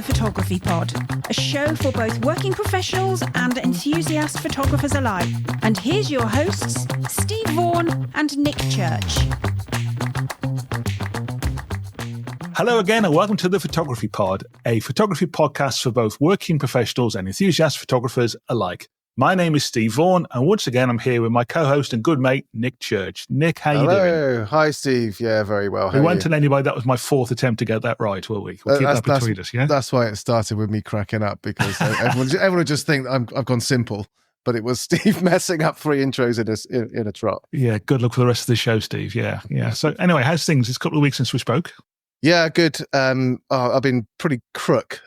Photography Pod, a show for both working professionals and enthusiast photographers alike. And here's your hosts, Steve Vaughan and Nick Church. Hello again and welcome to the Photography Pod, a photography podcast for both working professionals and enthusiast photographers alike. My name is Steve Vaughan, and once again I'm here with my co-host and good mate, Nick Church. Nick, how you doing? Hello. Hi, Steve. Yeah, very well. We won't tell anybody that was my fourth attempt to get that right, will we? We'll keep that between us, yeah? That's why it started with me cracking up, because everyone would just think I've gone simple, but it was Steve messing up three intros in a trot. Yeah, good luck for the rest of the show, Steve. Yeah. So anyway, how's things? It's a couple of weeks since we spoke. Yeah, good. I've been pretty crook.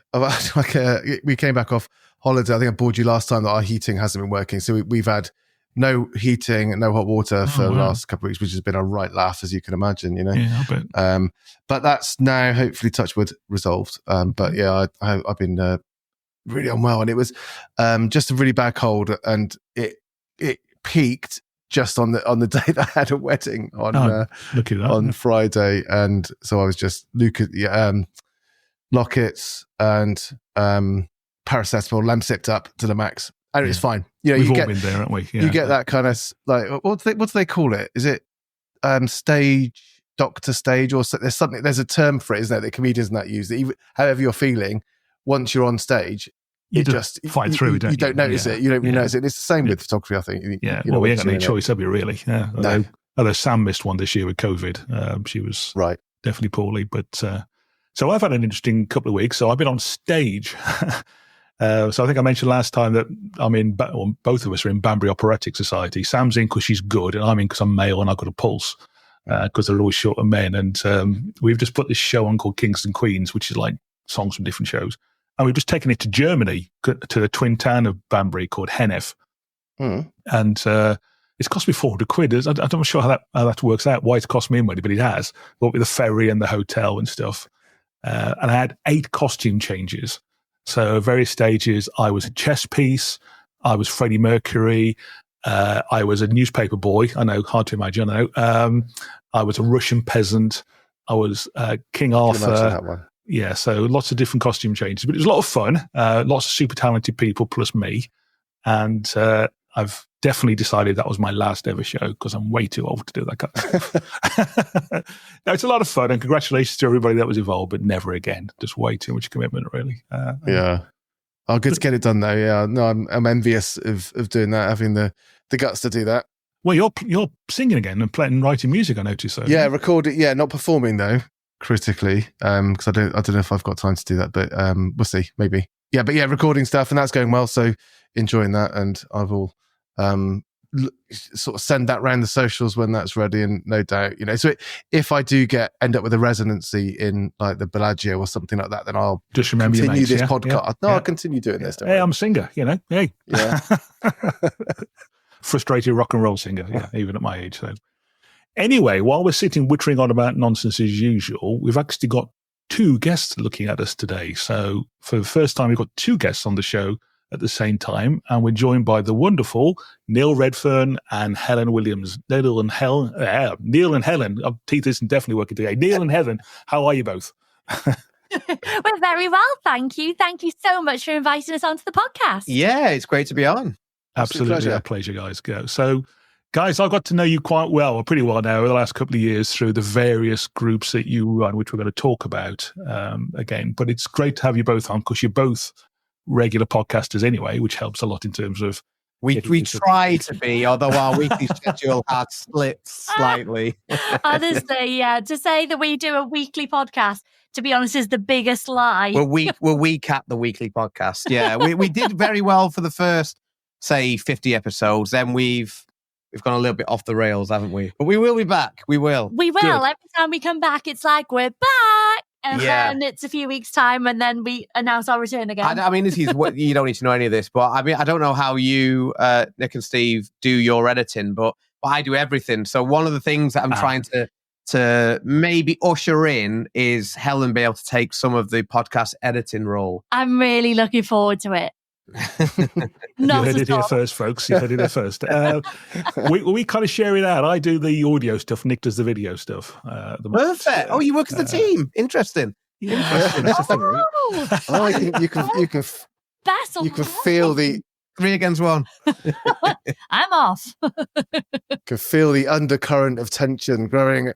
We came back off holiday. I think I bored you last time that our heating hasn't been working. So we've had no heating and no hot water for the last couple of weeks, which has been a right laugh, as you can imagine, you know. Yeah, I bet. But that's now hopefully, touch wood, resolved. But yeah, I've been really unwell, and it was just a really bad cold, and it peaked just on the day that I had a wedding on Friday, and so I was just lockets and paracetamol, lamsipped up to the max, and it's fine. You know, we've all been there, haven't we? Yeah. You get that kind of like what do they call it? Is it doctor stage, or there's a term for it, isn't there? That comedians and that use. That however you're feeling, once you're on stage, you just fight through. You don't notice it. You don't really notice it. It's the same with photography, I think. Well, we ain't got any choice, have we? Really? Yeah. Although Sam missed one this year with COVID. She was definitely poorly, but so I've had an interesting couple of weeks. So I've been on stage. So I think I mentioned last time that both of us are in Banbury Operatic Society. Sam's in because she's good, and I'm in because I'm male and I've got a pulse, because they're always short of men. And we've just put this show on called Kings and Queens, which is like songs from different shows. And we've just taken it to Germany, to the twin town of Banbury called Hennef. And it's cost me 400 quid. I'm not sure how that works out, why it's cost me money, but it has. What with the ferry and the hotel and stuff. And I had 8 costume changes. So at various stages, I was a chess piece, I was Freddie Mercury, I was a newspaper boy. I know, hard to imagine. I know. I was a Russian peasant. I was King Arthur. That one. Yeah, so lots of different costume changes, but it was a lot of fun. Lots of super talented people plus me, and I've definitely decided that was my last ever show because I'm way too old to do that kind of stuff. No, it's a lot of fun, and congratulations to everybody that was involved, but never again. Just way too much commitment, really. Yeah. Oh, good to get it done though. Yeah, no, I'm envious of doing that, having the guts to do that. Well, you're singing again and playing, writing music, I noticed. So yeah, recording. Yeah, not performing though. Critically, because I don't know if I've got time to do that, but we'll see, maybe. Yeah, but yeah, recording stuff, and that's going well. So enjoying that, and I will sort of send that round the socials when that's ready, and no doubt, you know. So if I do end up with a residency in like the Bellagio or something like that, then I'll just remember continue this podcast. I'll continue doing this. Hey, I'm a singer, you know. Hey, yeah, frustrated rock and roll singer. Yeah, even at my age. So anyway, while we're sitting wittering on about nonsense as usual, we've actually got 2 guests looking at us today. So for the first time, we've got 2 guests on the show at the same time, and we're joined by the wonderful Neil Redfern and Helen Williams. Neil and Helen. Our teeth isn't definitely working today. Neil and Helen, how are you both? We're very well, thank you. Thank you so much for inviting us onto the podcast. Yeah, it's great to be on. Absolutely, our pleasure, guys. So, guys, I've got to know you quite well, or pretty well now, over the last couple of years through the various groups that you run, which we're going to talk about again. But it's great to have you both on because you're both regular podcasters anyway, which helps a lot in terms of... We try to be, although our weekly schedule has slipped slightly. Honestly, yeah. To say that we do a weekly podcast, to be honest, is the biggest lie. We're weak at the weekly podcast. Yeah, we did very well for the first, say, 50 episodes. Then we've gone a little bit off the rails, haven't we? But we will be back. We will. We will. Good. Every time we come back, it's like, we're back. And then it's a few weeks' time, and then we announce our return again. I mean, this is what you don't need to know any of this, but I mean, I don't know how you, Nick and Steve, do your editing, but I do everything. So one of the things that I'm trying to maybe usher in is Helen be able to take some of the podcast editing role. I'm really looking forward to it. You heard it here first, folks. You heard it here first. We kind of share it out. I do the audio stuff. Nick does the video stuff. Perfect. Oh, you work as a team. Interesting. Yeah. I think you can feel the 3 against 1. I'm off. Can feel the undercurrent of tension growing.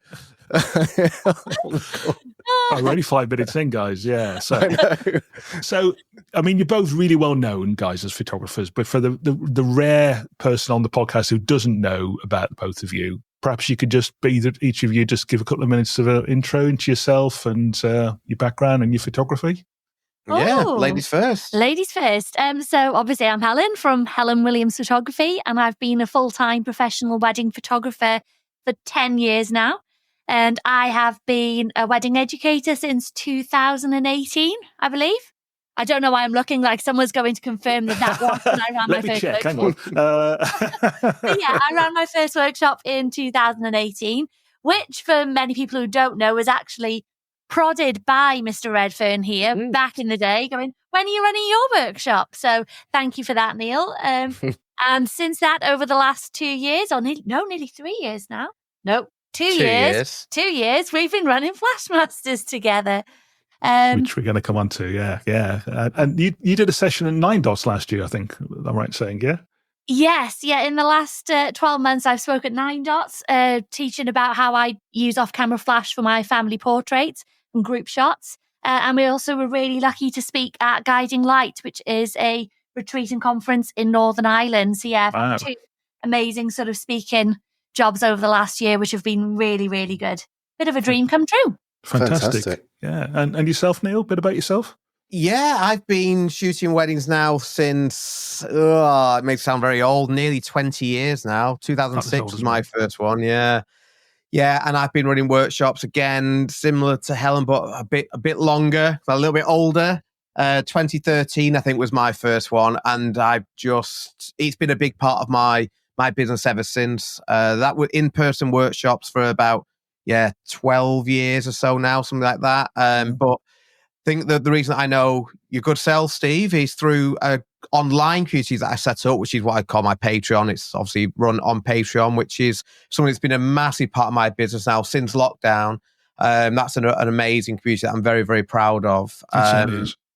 We're only 5 minutes in, guys. Yeah. So, I mean, you're both really well known, guys, as photographers. But for the rare person on the podcast who doesn't know about both of you, perhaps you could just each of you just give a couple of minutes of an intro into yourself and your background and your photography. Yeah, ladies first. Ladies first. So obviously I'm Helen from Helen Williams Photography, and I've been a full-time professional wedding photographer for 10 years now. And I have been a wedding educator since 2018, I believe. I don't know why I'm looking like someone's going to confirm that was when I ran my first workshop. Hang on. Yeah, I ran my first workshop in 2018, which for many people who don't know was actually prodded by Mr. Redfern here back in the day, going, when are you running your workshop? So thank you for that, Neil. And since that, over the last 2 years, or nearly 3 years now. Nope. 2 years. 2 years. We've been running Flashmasters together. Which we're going to come on to, yeah. And you did a session at 9 Dots last year, I think. I'm right saying, yeah? Yes, yeah. In the last 12 months, I've spoken at 9 Dots, teaching about how I use off-camera flash for my family portraits and group shots. And we also were really lucky to speak at Guiding Light, which is a retreat and conference in Northern Ireland. So yeah, wow. 2 amazing sort of speaking jobs over the last year, which have been really, really good. Bit of a dream come true. Fantastic. Yeah. And yourself, Neil, a bit about yourself? Yeah, I've been shooting weddings now since, it may sound very old, nearly 20 years now. 2006 was my first one, yeah. Yeah, and I've been running workshops again, similar to Helen, but a bit longer, a little bit older. 2013, I think, was my first one. And it's been a big part of my business ever since. That were in-person workshops for about, 12 years or so now, something like that. But I think that the reason I know your good self, Steve, is through online communities that I set up, which is what I call my Patreon. It's obviously run on Patreon, which is something that's been a massive part of my business now since lockdown. That's an amazing community that I'm very, very proud of.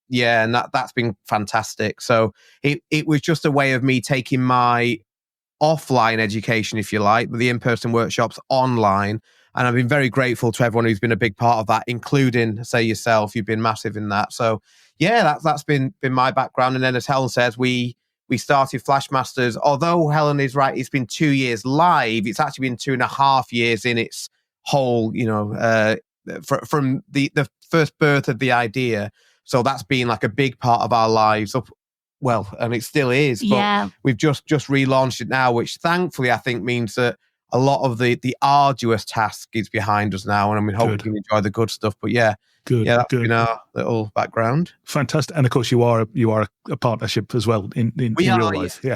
Yeah, and that's been fantastic. So it was just a way of me taking my offline education, if you like, with the in-person workshops online. And I've been very grateful to everyone who's been a big part of that, including, say, yourself. You've been massive in that. So, yeah, that's been my background. And then, as Helen says, we started Flashmasters. Although Helen is right, it's been 2 years live. It's actually been 2.5 years in its whole, from the first birth of the idea. So that's been like a big part of our lives. And it still is. But we've just relaunched it now, which thankfully I think means that a lot of the arduous task is behind us now, and I mean, hopefully you enjoy the good stuff. But that's been our little background. Fantastic, and of course you are a partnership as well in real life. Yeah.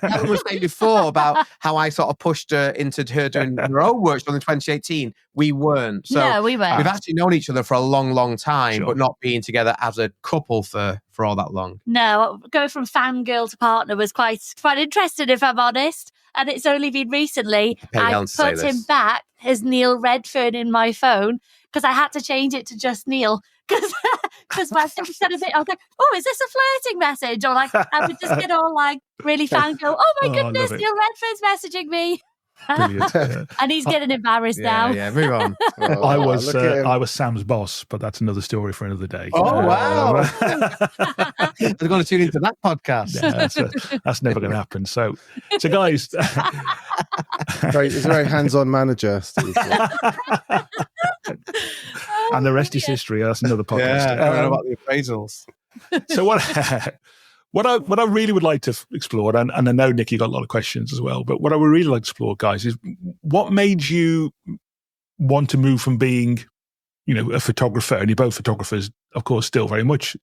Helen was saying before about how I sort of pushed her into her doing her own workshop in 2018. We weren't. So no, we weren't. We've actually known each other for a long, long time, but not being together as a couple for all that long. No, going from fangirl to partner was quite interesting, if I'm honest. And it's only been recently I put him back as Neil Redfern in my phone because I had to change it to just Neil because my sister said a bit. I was like, "Oh, is this a flirting message?" Or like I would just get all like really fangirl. Oh my goodness, Neil Redfern's messaging me. And he's getting embarrassed now. Yeah, move on. I was Sam's boss, but that's another story for another day. Oh wow! I'm going to tune into that podcast. Yeah, that's never going to happen. So guys, he's a very hands-on manager, Steve. And the rest is history. That's another podcast. Yeah, I don't know about the appraisals. So what I really would like to explore, and I know, Nick, you got a lot of questions as well, but what I would really like to explore, guys, is what made you want to move from being, a photographer, and you're both photographers, of course, still very much,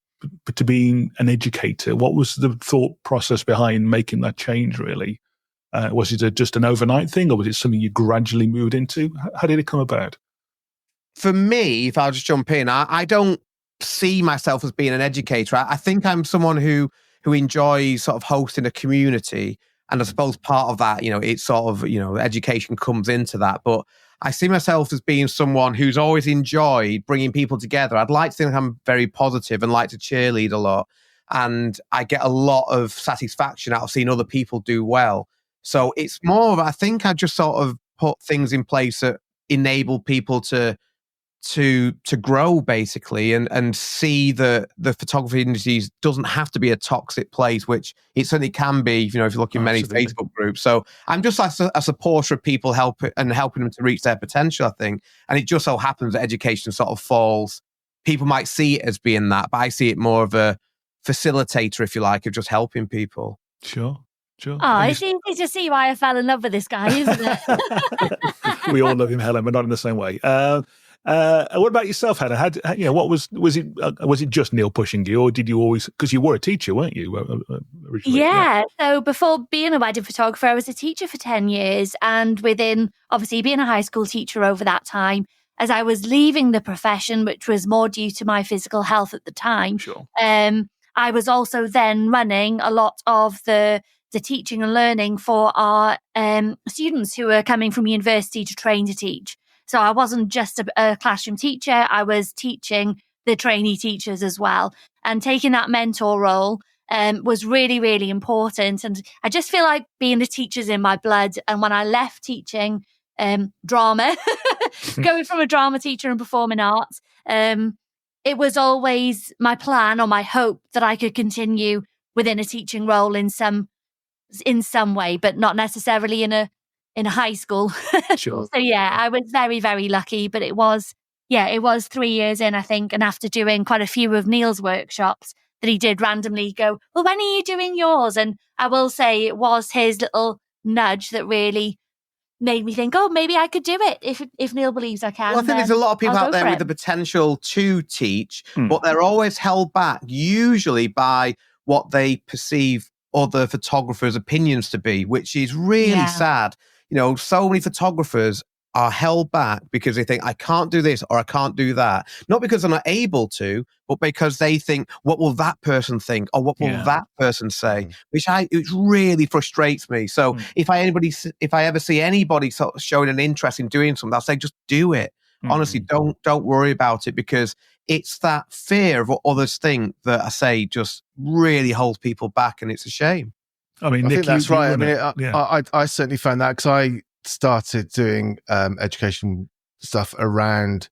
but to being an educator. What was the thought process behind making that change, really? Was it just an overnight thing, or was it something you gradually moved into? How did it come about? For me, if I'll just jump in, I don't see myself as being an educator. I think I'm someone who enjoys sort of hosting a community. And I suppose part of that, it's sort of, education comes into that. But I see myself as being someone who's always enjoyed bringing people together. I'd like to think I'm very positive and like to cheerlead a lot. And I get a lot of satisfaction out of seeing other people do well. So it's more of, I think I just sort of put things in place that enable people to grow, basically, and see the photography industry doesn't have to be a toxic place, which it certainly can be, if you look in many Facebook groups. So I'm just a supporter of people helping them to reach their potential, I think. And it just so happens that education sort of falls. People might see it as being that, but I see it more of a facilitator, if you like, of just helping people. Sure. Oh, it's easy to see why I fell in love with this guy, isn't it? We all love him, Helen, but not in the same way. What about yourself, Helen? What was it just Neil pushing you, or did you always, because you were a teacher, weren't you? Originally? Yeah. So before being a wedding photographer, I was a teacher for 10 years. And within, obviously, being a high school teacher over that time, as I was leaving the profession, which was more due to my physical health at the time, sure. I was also then running a lot of the teaching and learning for our students who were coming from university to train to teach. So I wasn't just a classroom teacher, I was teaching the trainee teachers as well. And taking that mentor role was really, really important. And I just feel like being a teacher's in my blood. And when I left teaching drama, going from a drama teacher and performing arts, it was always my plan or my hope that I could continue within a teaching role in some way, but not necessarily in a high school. Sure. So yeah, I was very, very lucky, but it was 3 years in, I think. And after doing quite a few of Neil's workshops, that he did randomly go, well, when are you doing yours? And I will say it was his little nudge that really made me think, oh, maybe I could do it if Neil believes I can. Well, I think there's a lot of people out there with the potential to teach, but they're always held back, usually by what they perceive other photographers' opinions to be, which is really sad. So many photographers are held back because they think, I can't do this or I can't do that. Not because they're not able to, but because they think, what will that person think? Or what will that person say? It really frustrates me. So if I ever see anybody sort of showing an interest in doing something, I'll say, just do it. Honestly, don't worry about it, because it's that fear of what others think that I say just really holds people back, and it's a shame. I mean, Nick, I think that's right. I mean, I certainly found that, because I started doing education stuff around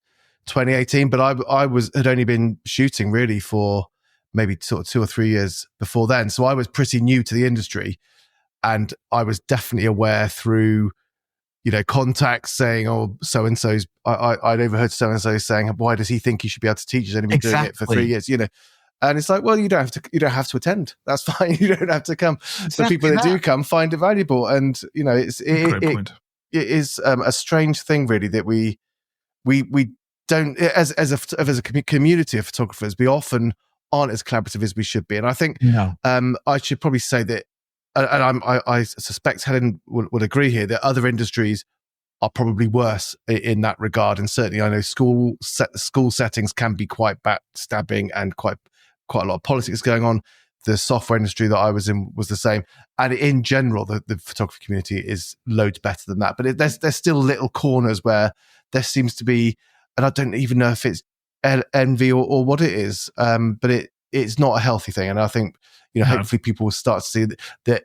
2018, but I had only been shooting really for maybe sort of 2 or 3 years before then. So I was pretty new to the industry, and I was definitely aware through, contacts saying, oh, so-and-so's, I'd overheard so-and-so saying, why does he think he should be able to teach? He's only been doing it for 3 years, And it's like, well, you don't have to attend. That's fine. You don't have to come. The people that do come find it valuable. And, it is a strange thing, really, that we don't, as a community of photographers, we often aren't as collaborative as we should be. And I think I should probably say that, and I suspect Helen would agree here, that other industries are probably worse in that regard. And certainly I know school settings can be quite backstabbing and quite a lot of politics going on. The software industry that I was in was the same. And in general, the photography community is loads better than that. But there's still little corners where there seems to be, and I don't even know if it's envy or what it is, but it's not a healthy thing. And I think, hopefully people will start to see that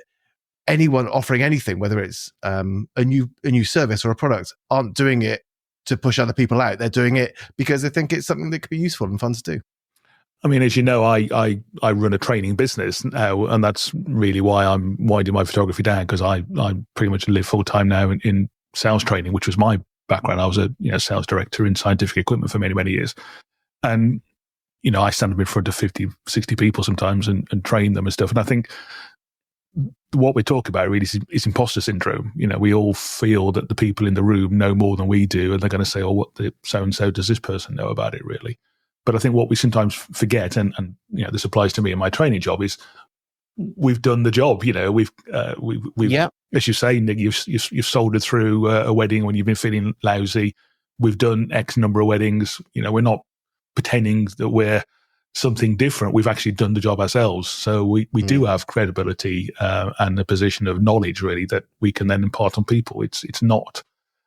anyone offering anything, whether it's a new service or a product, aren't doing it to push other people out. They're doing it because they think it's something that could be useful and fun to do. I mean, as you know, I run a training business now, and that's really why I'm winding my photography down, because I pretty much live full time now in sales training, which was my background. I was a sales director in scientific equipment for many, many years. And, I stand up in front of 50, 60 people sometimes and train them and stuff. And I think what we're talking about really is imposter syndrome. We all feel that the people in the room know more than we do, and they're going to say, oh, what the so-and-so does this person know about it, really? But I think what we sometimes forget, and this applies to me in my training job, is we've done the job. We've as you say, Nick, you've soldered through a wedding when you've been feeling lousy. We've done X number of weddings. We're not pretending that we're something different. We've actually done the job ourselves. So we do have credibility and a position of knowledge, really, that we can then impart on people. It's not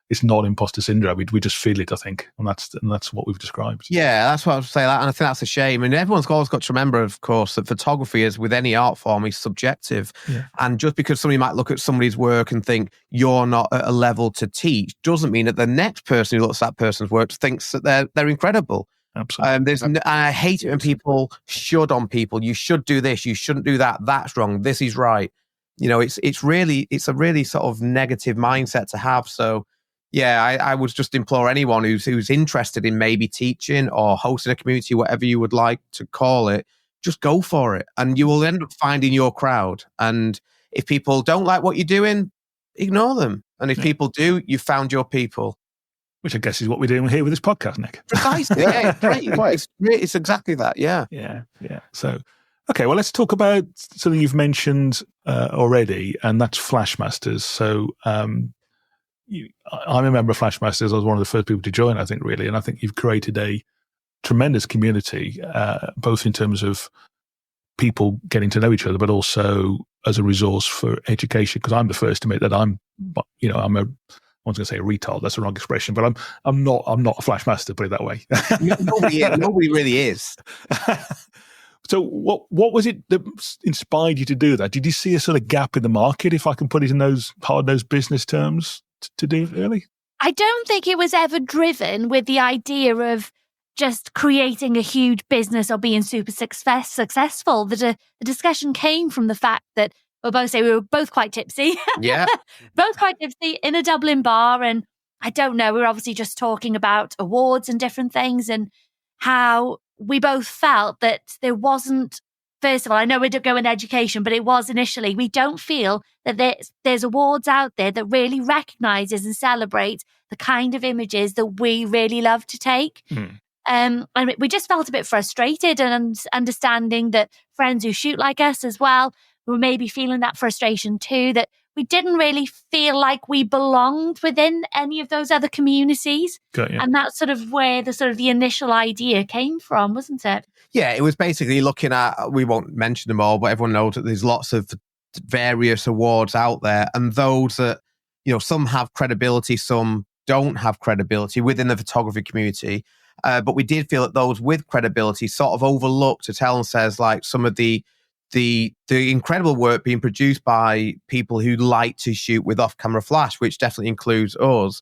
it's not imposter syndrome. We just feel it, I think, and that's what we've described. Yeah, that's what I would say. That, and I think that's a shame. And everyone's always got to remember, of course, that photography, is with any art form, is subjective. Yeah. And just because somebody might look at somebody's work and think you're not at a level to teach, doesn't mean that the next person who looks at that person's work thinks that they're incredible. Absolutely. I hate it when people should on people. You should do this. You shouldn't do that. That's wrong. This is right. It's a really sort of negative mindset to have. So, yeah, I would just implore anyone who's interested in maybe teaching or hosting a community, whatever you would like to call it, just go for it, and you will end up finding your crowd. And if people don't like what you're doing, ignore them. And if people do, you found your people. Which I guess is what we're doing here with this podcast, Nick. Precisely. Yeah, it's exactly that. Yeah. Yeah. So, okay, well, let's talk about something you've mentioned already, and that's Flashmasters. So, I'm a member of Flashmasters. I was one of the first people to join, I think, really. And I think you've created a tremendous community, both in terms of people getting to know each other, but also as a resource for education. Because I'm the first to admit that I was going to say a retard. That's the wrong expression, but I'm not a Flashmaster, put it that way. Nobody really is. So what was it that inspired you to do that? Did you see a sort of gap in the market, if I can put it in those hard-nosed business terms, to do it really? I don't think it was ever driven with the idea of just creating a huge business or being super successful. The discussion came from the fact that we were both quite tipsy. Yeah. Both quite tipsy in a Dublin bar. And I don't know, we were obviously just talking about awards and different things, and how we both felt that there wasn't, first of all, I know we don't go in education, but it was initially, we don't feel that there's awards out there that really recognises and celebrates the kind of images that we really love to take. And we just felt a bit frustrated, and understanding that friends who shoot like us as well were maybe feeling that frustration too, that we didn't really feel like we belonged within any of those other communities. Got you. And that's sort of where the initial idea came from, wasn't it? Yeah, it was basically looking at, we won't mention them all, but everyone knows that there's lots of various awards out there, and those that, some have credibility, some don't have credibility within the photography community. But we did feel that those with credibility sort of overlooked, as Helen says, like some of the incredible work being produced by people who like to shoot with off-camera flash, which definitely includes us.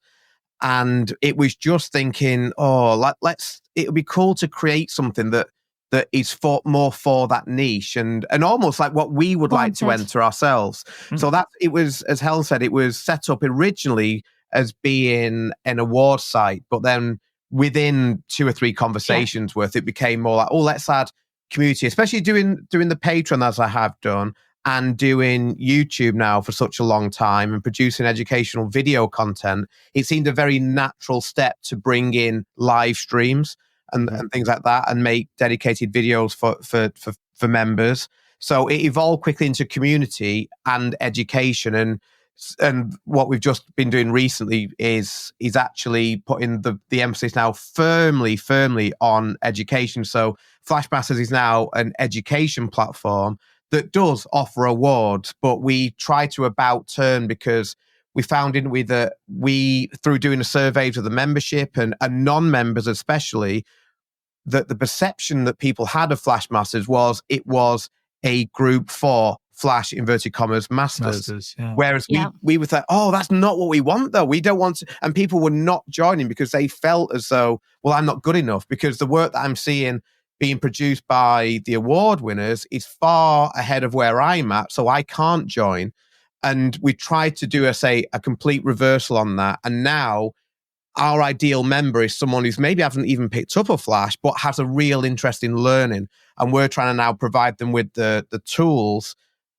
And it was just thinking, it would be cool to create something that is more for that niche, and almost like what we would like to enter ourselves. So that it was, as Helen said, it was set up originally as being an award site, but then within 2 or 3 conversations worth, it became more like, let's add community, especially doing the Patreon as I have done, and doing YouTube now for such a long time, and producing educational video content. It seemed a very natural step to bring in live streams and things like that, and make dedicated videos for members. So it evolved quickly into community and education, and what we've just been doing recently is actually putting the emphasis now firmly on education. So Flashmasters is now an education platform that does offer awards, but we try to about turn, because we found, didn't we, that through doing the surveys of the membership and non-members especially, that the perception that people had of Flashmasters was it was a group for Flash inverted commas masters. Yeah. Whereas we would think, that's not what we want though. We don't want to, and people were not joining because they felt as though, I'm not good enough, because the work that I'm seeing being produced by the award winners is far ahead of where I'm at, so I can't join. And we tried to do a complete reversal on that. And now our ideal member is someone who's maybe hasn't even picked up a Flash, but has a real interest in learning. And we're trying to now provide them with the tools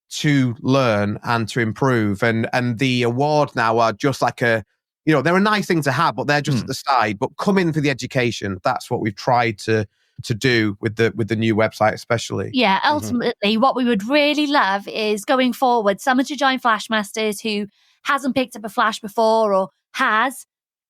to learn and to improve. And the awards now are just like they're a nice thing to have, but they're just at the side. But come in for the education. That's what we've tried to do with the new website, especially. Yeah, ultimately, what we would really love is, going forward, someone to join Flashmasters who hasn't picked up a Flash before, or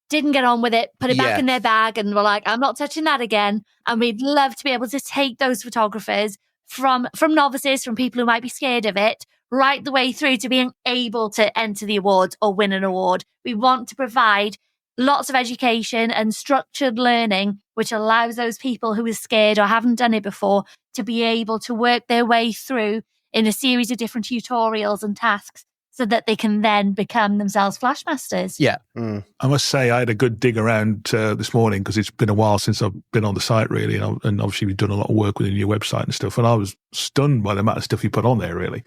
didn't get on with it, put it back in their bag, and we're like, I'm not touching that again. And we'd love to be able to take those photographers from novices, from people who might be scared of it, right the way through to being able to enter the awards or win an award. We want to provide lots of education and structured learning, which allows those people who are scared or haven't done it before to be able to work their way through in a series of different tutorials and tasks so that they can then become themselves Flashmasters. Yeah. I must say I had a good dig around this morning because it's been a while since I've been on the site really, and obviously we've done a lot of work with the new website and stuff, and I was stunned by the amount of stuff you put on there really.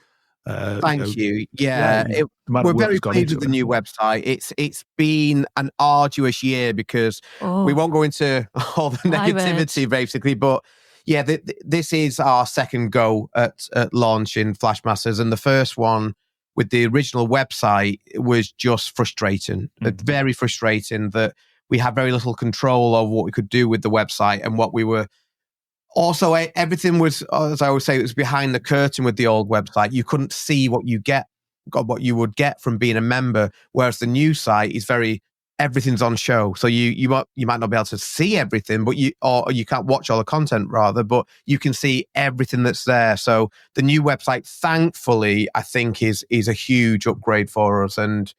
Thank you. Yeah, we're very pleased with the new website. It's been an arduous year because we won't go into all the negativity basically, but yeah, this is our second go at launching Flashmasters, and the first one with the original website was just frustrating. Very frustrating that we had very little control of what we could do with the website and what we were. Also, everything was, as I always say, it was behind the curtain with the old website. You couldn't see what you would get from being a member, whereas the new site is everything's on show. So you might not be able to see everything, but you can't watch all the content rather, but you can see everything that's there. So the new website, thankfully, I think is a huge upgrade for us, and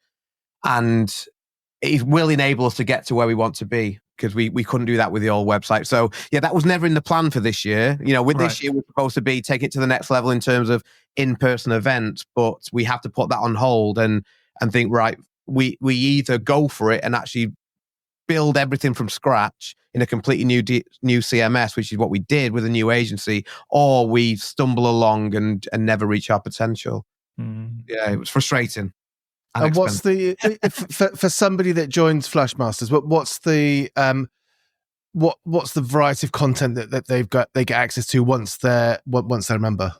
it will enable us to get to where we want to be, because we couldn't do that with the old website. So yeah, that was never in the plan for this year. This year we're supposed to be take it to the next level in terms of in-person events, but we have to put that on hold and think, right, we either go for it and actually build everything from scratch in a completely new CMS, which is what we did with a new agency, or we stumble along and never reach our potential. Yeah, it was frustrating. And what's the for somebody that joins Flashmasters? What's the what's the variety of content that they get access to once they're a member?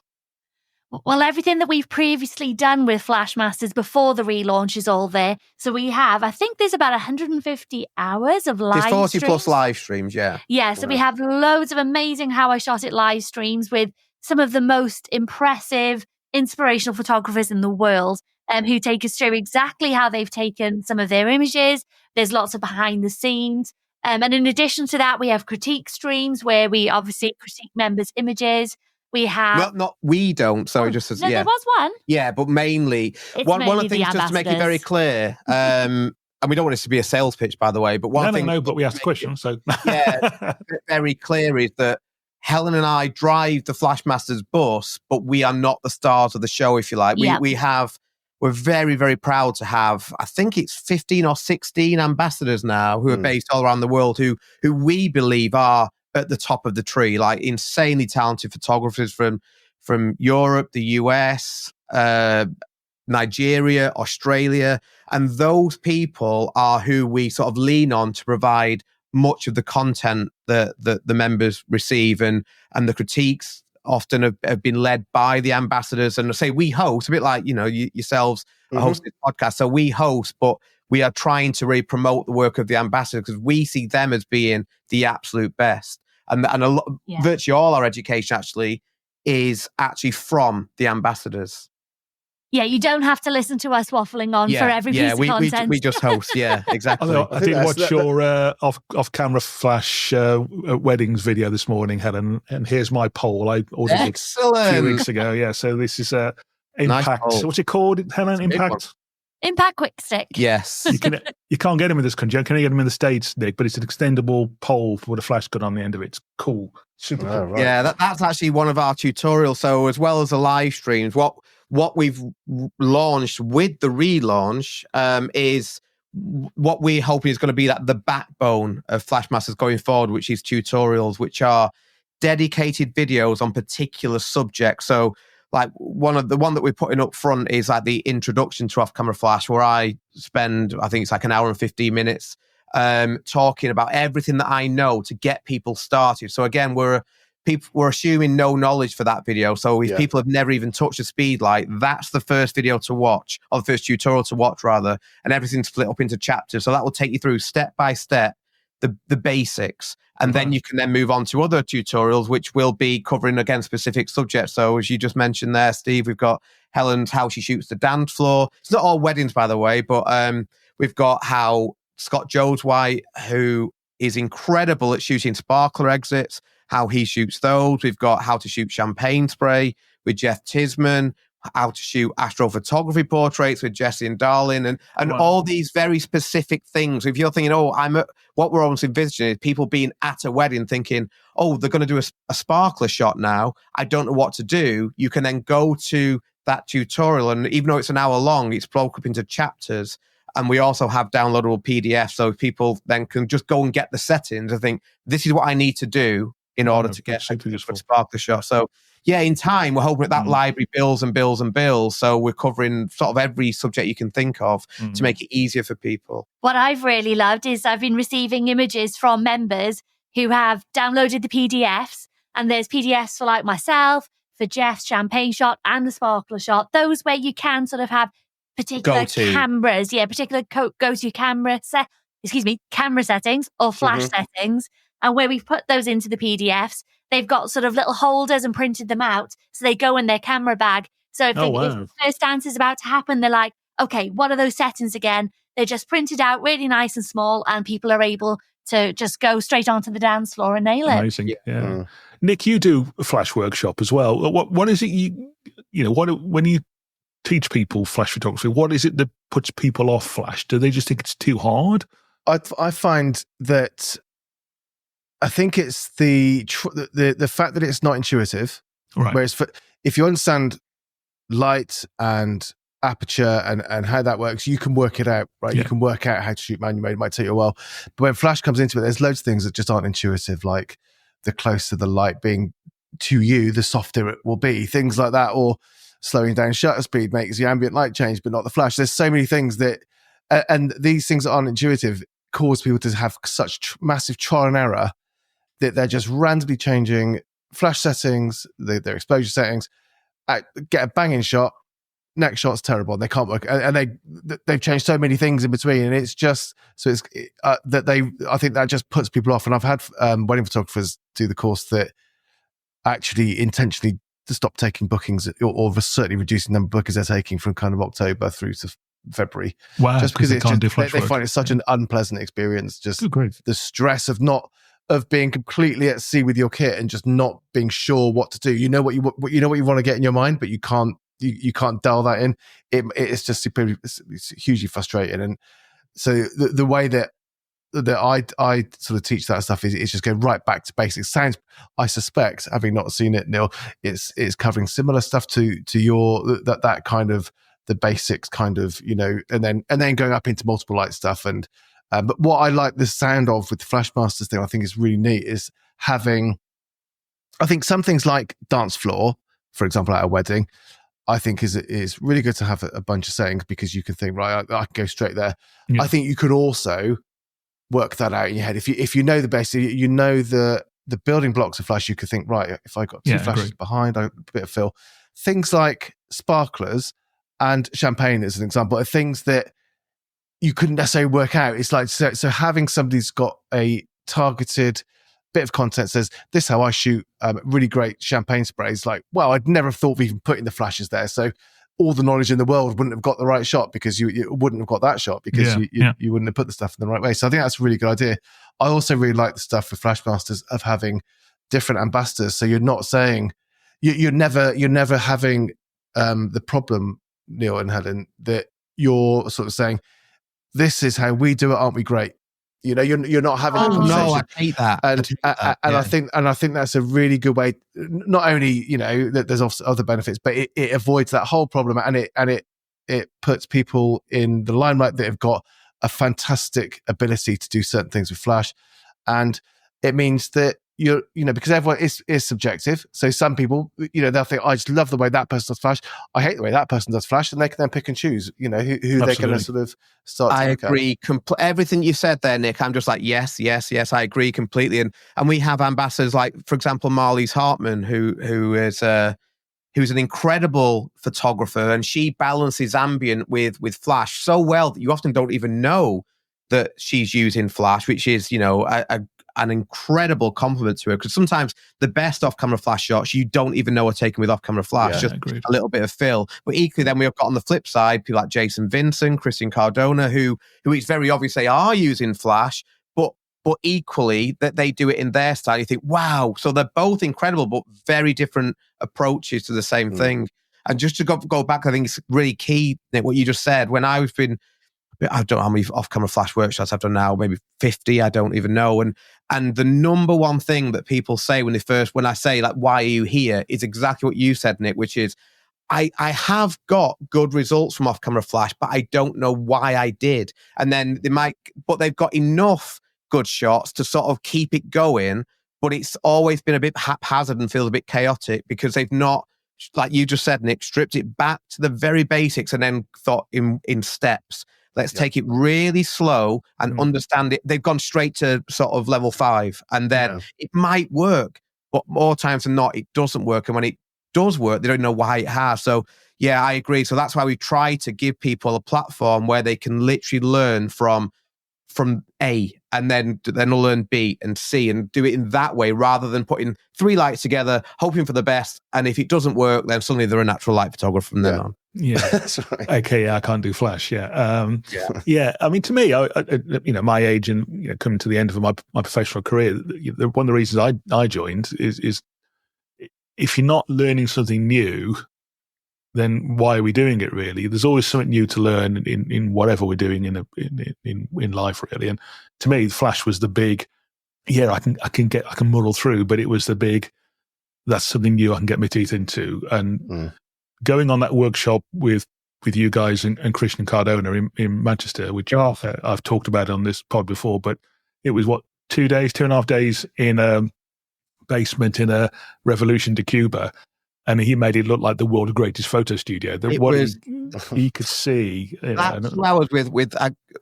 Well, everything that we've previously done with Flashmasters before the relaunch is all there. So we have, I think there's about 150 hours of live streams. There's 40 plus live streams, yeah. Yeah, so we have loads of amazing How I Shot It live streams with some of the most impressive, inspirational photographers in the world, who take us through exactly how they've taken some of their images. There's lots of behind the scenes. And in addition to that, we have critique streams where we obviously critique members' images. We have... we don't. Sorry, just as... No, there was one. Yeah, but mainly... One of the things, just to make it very clear, and we don't want this to be a sales pitch, by the way, but one thing... No, but we asked the question, so... Yeah, very clear is that Helen and I drive the Flashmasters bus, but we are not the stars of the show, if you like. We're very, very proud to have, I think it's 15 or 16 ambassadors now who are based all around the world who we believe are at the top of the tree, like insanely talented photographers from Europe, the US, Nigeria, Australia. And those people are who we sort of lean on to provide much of the content that the members receive, and the critiques often have been led by the ambassadors. And I say we host, a bit like, yourselves host this podcast. So we host, but we are trying to really promote the work of the ambassadors because we see them as being the absolute best. And virtually all our education actually is actually from the ambassadors. Yeah, you don't have to listen to us waffling on for every piece of content. We just host, yeah, exactly. I did watch your off-camera flash weddings video this morning, Helen, and here's my poll. I ordered it a few weeks ago. Yeah, so this is Impact. Nice. What's it called, Helen? Impact? Impact Quick Stick. Yes. You can't get them in this country. You can get them in the States, Nick, but it's an extendable pole with a flash gun on the end of it. It's cool. Super cool. Right. Yeah, that's actually one of our tutorials. So as well as the live streams, what we've launched with the relaunch is what we're hoping is going to be the backbone of Flashmasters going forward, which is tutorials, which are dedicated videos on particular subjects. So like one that we're putting up front is like the introduction to off-camera flash, where I spend, I think it's like an hour and 15 minutes talking about everything that I know to get people started. So again, we're assuming no knowledge for that video. So if people have never even touched a speed light, that's the first video to watch, or the first tutorial to watch rather, and everything's split up into chapters. So that will take you through step by step the basics, and then you can then move on to other tutorials which will be covering again specific subjects. So as you just mentioned there, Steve, we've got Helen's how she shoots the dance floor. It's not all weddings, by the way, but we've got how Scott Jones White, who is incredible at shooting sparkler exits, how he shoots those. We've got how to shoot champagne spray with Jeff Tisman. how to shoot astrophotography portraits with Jessie and Darlin, and all these very specific things. If you're thinking, what we're almost envisioning is people being at a wedding thinking, oh, they're going to do a sparkler shot now. I don't know what to do. You can then go to that tutorial, and even though it's an hour long, it's broken up into chapters. And we also have downloadable PDFs, so people then can just go and get the settings and think, this is what I need to do in order to get a sparkler shot. So yeah, in time, we're hoping that library builds and builds and builds. So we're covering sort of every subject you can think of to make it easier for people. What I've really loved is I've been receiving images from members who have downloaded the PDFs, and there's PDFs for like myself, for Jeff's champagne shot and the sparkler shot, those where you can sort of have particular cameras, particular go-to camera settings or flash settings, and where we've put those into the PDFs, they've got sort of little holders and printed them out, so they go in their camera bag. So if the first dance is about to happen, they're like, okay, what are those settings again? They're just printed out really nice and small, and people are able to just go straight onto the dance floor and nail it. Amazing, yeah. Nick, you do a flash workshop as well. What is it when you teach people flash photography, what is it that puts people off flash? Do they just think it's too hard? I find that I think it's the fact that it's not intuitive. Right. Whereas if you understand light and aperture and how that works, you can work it out, right? Yeah. You can work out how to shoot manual mode. It might take you a while. But when flash comes into it, there's loads of things that just aren't intuitive, like the closer the light being to you, the softer it will be. Things like that, or slowing down shutter speed makes the ambient light change, but not the flash. There's so many things that, and these things that aren't intuitive cause people to have such massive trial and error that they're just randomly changing flash settings, their exposure settings, get a banging shot, next shot's terrible, and they can't work, and they've changed so many things in between, and it's just I think that just puts people off. And I've had wedding photographers do the course that actually intentionally to stop taking bookings, or certainly reducing the number of bookings they're taking from kind of October through to February. Wow, just because they find it such an unpleasant experience. Just the stress of being completely at sea with your kit and just not being sure what to do. You know what you want to get in your mind, but you can't dial that in. It's just it's hugely frustrating. And so the way that I sort of teach that stuff is just go right back to basics. Sounds, I suspect, having not seen it, Neil, it's covering similar stuff to your that kind of the basics kind of, and then going up into multiple light stuff. And but what I like the sound of with the Flashmasters thing, I think is really neat, is having, I think some things like dance floor, for example, at a wedding, I think is really good to have a bunch of settings, because you can think, right, I can go straight there. Yeah. I think you could also work that out in your head. If you know the basics, you know the building blocks of flash, you could think, right, if I got two flashes behind, a bit of fill. Things like sparklers and champagne, as an example, are things that you couldn't necessarily work out. It's like, so having somebody who's got a targeted bit of content, says, this is how I shoot really great champagne sprays. Like, well, I'd never have thought of even putting the flashes there. So all the knowledge in the world wouldn't have got the right shot, because you wouldn't have got that shot, because you wouldn't have put the stuff in the right way. So I think that's a really good idea. I also really like the stuff with Flashmasters of having different ambassadors. So you're not saying, you're never having the problem, Neil and Helen, that you're sort of saying, this is how we do it, aren't we great? You're not having a conversation. No, I hate that. I think that's a really good way. Not only that there's also other benefits, but it avoids that whole problem, and it puts people in the limelight that have got a fantastic ability to do certain things with flash, and it means that because everyone is subjective. So some people, they'll think, I just love the way that person does flash. I hate the way that person does flash, and they can then pick and choose, who they're going to sort of start. I agree. Everything you said there, Nick, I'm just like, yes, I agree completely. And we have ambassadors like, for example, Marlies Hartman, who's an incredible photographer, and she balances ambient with flash so well that you often don't even know that she's using flash, which is, an incredible compliment to her, because sometimes the best off-camera flash shots you don't even know are taken with off-camera flash, just a little bit of fill. But equally, then we've got on the flip side people like Jason Vincent, Christian Cardona, who it's very obvious they are using flash, but equally that they do it in their style. You think, wow, so they're both incredible, but very different approaches to the same thing. And just to go back, I think it's really key, Nick, what you just said. When I don't know how many off-camera flash workshops I've done now, maybe 50, I don't even know. And the number one thing that people say when I say, like, why are you here, is exactly what you said, Nick, which is, I have got good results from off-camera flash, but I don't know why I did. And then they've got enough good shots to sort of keep it going, but it's always been a bit haphazard and feels a bit chaotic because they've not, like you just said, Nick, stripped it back to the very basics and then thought in steps. Let's take it really slow and understand it. They've gone straight to sort of level 5, and then it might work, but more times than not, it doesn't work. And when it does work, they don't know why it has. So yeah, I agree. So that's why we try to give people a platform where they can literally learn from A, and then they'll learn B and C, and do it in that way rather than putting 3 lights together, hoping for the best. And if it doesn't work, then suddenly they're a natural light photographer from then on. Yeah, that's right. Okay, I can't do flash. Yeah, yeah. I mean, to me, I my age and coming to the end of my professional career, one of the reasons I joined is if you're not learning something new, then why are we doing it? Really, there's always something new to learn in whatever we're doing in life, really. And to me, flash was the big. Yeah, I can muddle through, but it was the big. That's something new I can get my teeth into, and going on that workshop with you guys and Christian Cardona in Manchester, which I've talked about on this pod before, but it was 2.5 days in a basement in a Revolution de Cuba, and he made it look like the world's greatest photo studio. He could see. That 2 hours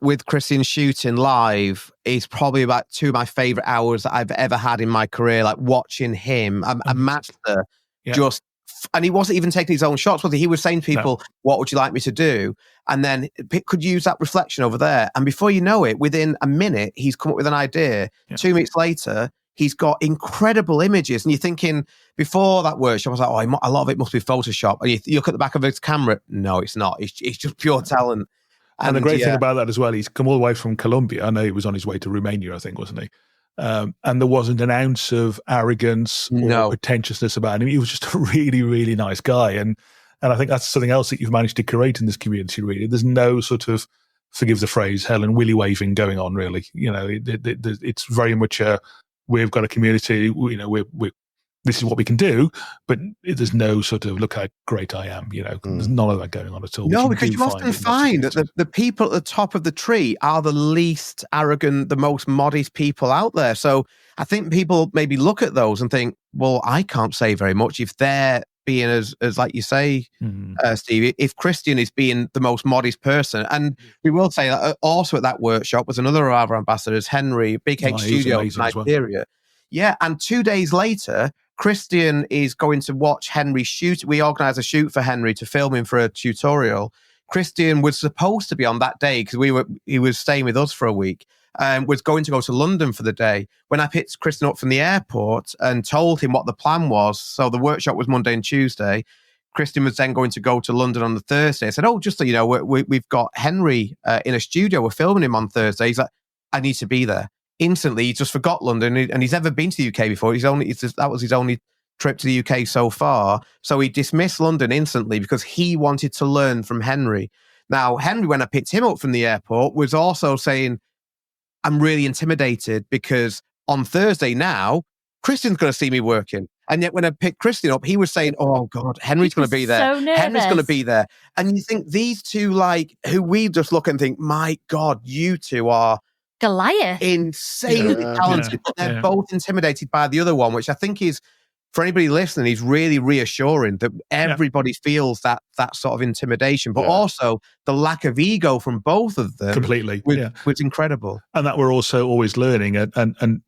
with Christian shooting live is probably about 2 of my favorite hours that I've ever had in my career. Like watching him, a master, just. And he wasn't even taking his own shots, was he? He was saying to people, what would you like me to do? And then could use that reflection over there. And before you know it, within a minute, he's come up with an idea. 2 minutes later, he's got incredible images. And you're thinking, before that workshop, I was like, a lot of it must be Photoshop. And you look at the back of his camera. No, it's not. It's just pure talent. And the great thing about that as well, he's come all the way from Colombia. I know he was on his way to Romania, I think, wasn't he? And there wasn't an ounce of arrogance or pretentiousness about him. He was just a really, really nice guy. And I think that's something else that you've managed to create in this community, really. There's no sort of, forgive the phrase, Helen, willy waving going on, really. It's very much we've got a community, this is what we can do, but there's no sort of, look how great I am, there's none of that going on at all. No, because you often find that the people at the top of the tree are the least arrogant, the most modest people out there. So I think people maybe look at those and think, well, I can't say very much if they're being as like you say, Steve, if Christian is being the most modest person. And we will say that also at that workshop was another of our ambassadors, Henry, Big H Studio, Nigeria. Well. Yeah, and 2 days later, Christian is going to watch Henry shoot. We organised a shoot for Henry to film him for a tutorial. Christian was supposed to be on that day because he was staying with us for a week, was going to go to London for the day. When I picked Christian up from the airport and told him what the plan was, so the workshop was Monday and Tuesday, Christian was then going to go to London on the Thursday. I said, just so you know, we've got Henry in a studio. We're filming him on Thursday. He's like, I need to be there. Instantly, he just forgot London, and he's never been to the UK before. That was his only trip to the UK so far. So he dismissed London instantly because he wanted to learn from Henry. Now, Henry, when I picked him up from the airport, was also saying, I'm really intimidated because on Thursday now, Christian's going to see me working. And yet when I picked Christian up, he was saying, oh God, Henry's going to be there. So nervous. Henry's going to be there. And you think these two, who we just look and think, my God, you two are Goliath. Insanely talented, but they're both intimidated by the other one, which I think is, for anybody listening, is really reassuring that everybody feels that sort of intimidation, but also the lack of ego from both of them completely was incredible. And that we're also always learning. And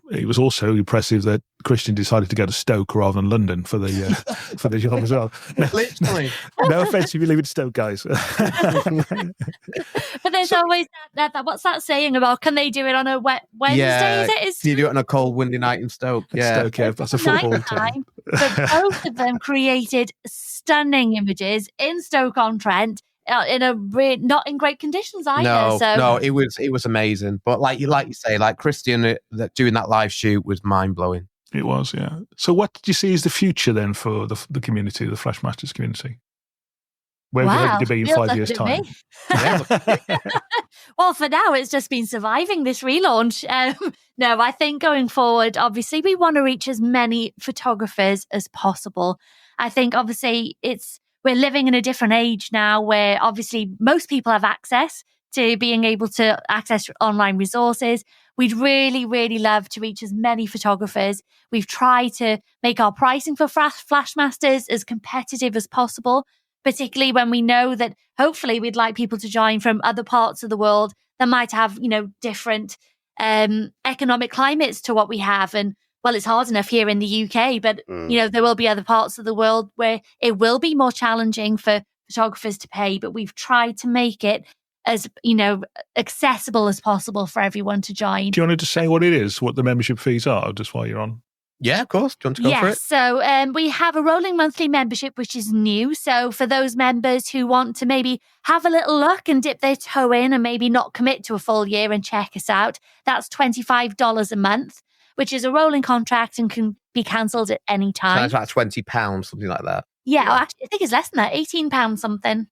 it was also impressive that Christian decided to go to Stoke rather than London for the for the job as well. Literally. No offense if you leave it to Stoke, guys. But there's always that what's that saying about, can they do it on a wet Wednesday? Can you do it on a cold, windy night in Stoke? Stoke, that's a football time. But both of them created stunning images in Stoke-on-Trent not in great conditions either. No, it was amazing. But like you say, Christian doing that live shoot was mind blowing. It was, yeah. So what did you see as the future then for the community, the Flash Masters community? Where do you hope to be in 5 years' time? Well, for now, it's just been surviving this relaunch. No, I think going forward, obviously, we want to reach as many photographers as possible. I think, obviously, we're living in a different age now where, obviously, most people have access to being able to access online resources. We'd really, really love to reach as many photographers. We've tried to make our pricing for Flashmasters as competitive as possible, particularly when we know that hopefully we'd like people to join from other parts of the world that might have, different economic climates to what we have. And well, it's hard enough here in the UK, but there will be other parts of the world where it will be more challenging for photographers to pay, but we've tried to make it as, accessible as possible for everyone to join. Do you want to just say what it is, what the membership fees are, just while you're on? Yeah, of course. Do you want to go for it? So we have a rolling monthly membership, which is new. So for those members who want to maybe have a little look and dip their toe in and maybe not commit to a full year and check us out, that's $25 a month, which is a rolling contract and can be cancelled at any time. So that's like £20, something like that. Yeah, well, actually, I think it's less than that, £18 something.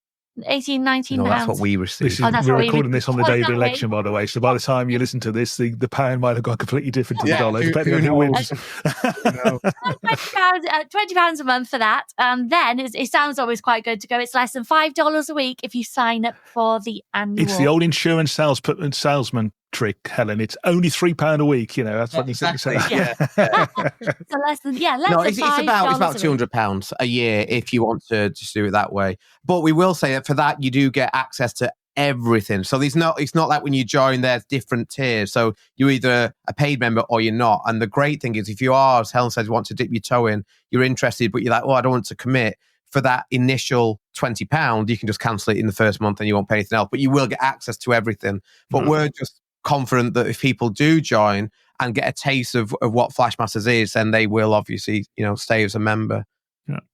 18, 19 No, pounds. that's what we received. We're recording this on the day of the election, by the way. So by the time you listen to this, the pound might have got completely different to the dollar, depending on who wins. £20 a month for that. And then it sounds always quite good to go. It's less than $5 a week if you sign up for the annual. It's the old insurance salesman trick, Helen. It's only £3 a week. That's what you say. Yeah. So less than it's about £200 a year if you want to just do it that way. But we will say that for that you do get access to everything. So it's not like when you join, there's different tiers. So you're either a paid member or you're not. And the great thing is, if you are, as Helen says, you want to dip your toe in, you're interested, but you're like, I don't want to commit. For that initial £20, you can just cancel it in the first month and you won't pay anything else. But you will get access to everything. But we're just confident that if people do join and get a taste of what Flashmasters is, then they will obviously, stay as a member.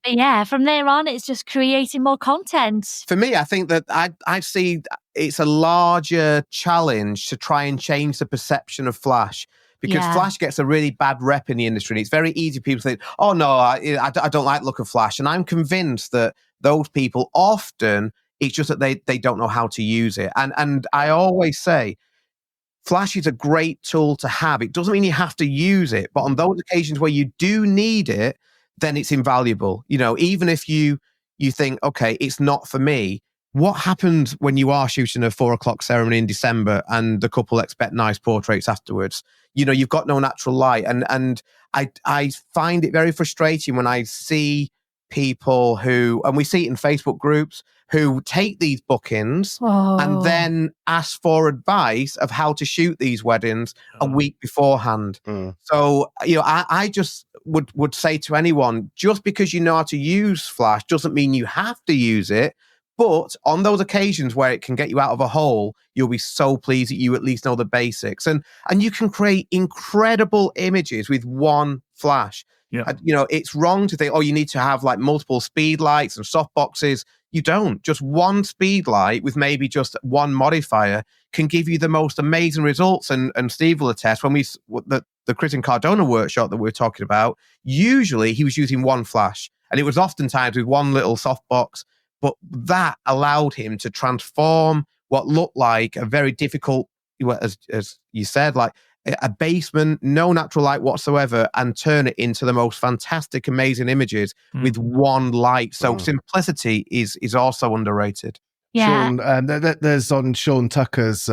Yeah, from there on, it's just creating more content. For me, I think that I see it's a larger challenge to try and change the perception of Flash. Because Flash gets a really bad rep in the industry. And it's very easy for people to think, oh, no, I don't like the look of Flash. And I'm convinced that those people often, it's just that they don't know how to use it. And I always say, Flash is a great tool to have. It doesn't mean you have to use it. But on those occasions where you do need it, then it's invaluable. Even if you think, okay, it's not for me. What happens when you are shooting a 4:00 ceremony in December and the couple expect nice portraits afterwards? You've got no natural light. And I find it very frustrating when I see people who, and we see it in Facebook groups, who take these bookings and then ask for advice of how to shoot these weddings a week beforehand. So, I just would say to anyone, just because you know how to use Flash doesn't mean you have to use it. But on those occasions where it can get you out of a hole, you'll be so pleased that you at least know the basics. And you can create incredible images with one flash. Yeah. It's wrong to think, you need to have like multiple speed lights and soft boxes. You don't. Just one speed light with maybe just one modifier can give you the most amazing results. And Steve will attest, when the Chris and Cardona workshop that we were talking about, usually he was using one flash. And it was oftentimes with one little softbox. But that allowed him to transform what looked like a very difficult, as you said, like a basement, no natural light whatsoever, and turn it into the most fantastic, amazing images with one light. So simplicity is also underrated. Yeah. Sean, there's on Sean Tucker's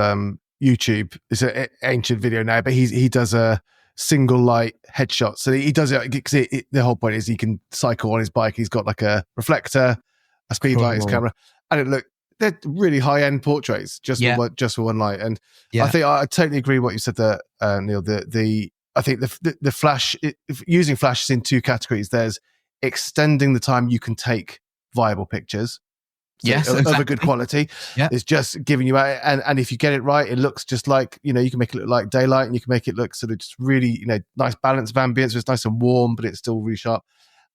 YouTube. It's an ancient video now, but he does a single light headshot. So he does it because the whole point is he can cycle on his bike. He's got like a reflector, a speed light, his camera, and they're really high end portraits just for one light. And I think I totally agree with what you said there, Neil. I think the flash, using flash is in two categories. There's extending the time you can take viable pictures. Of a good quality. It's just giving you out, and if you get it right, it looks just like, you can make it look like daylight, and you can make it look sort of just really, nice balance of ambience. So it's nice and warm, but it's still really sharp.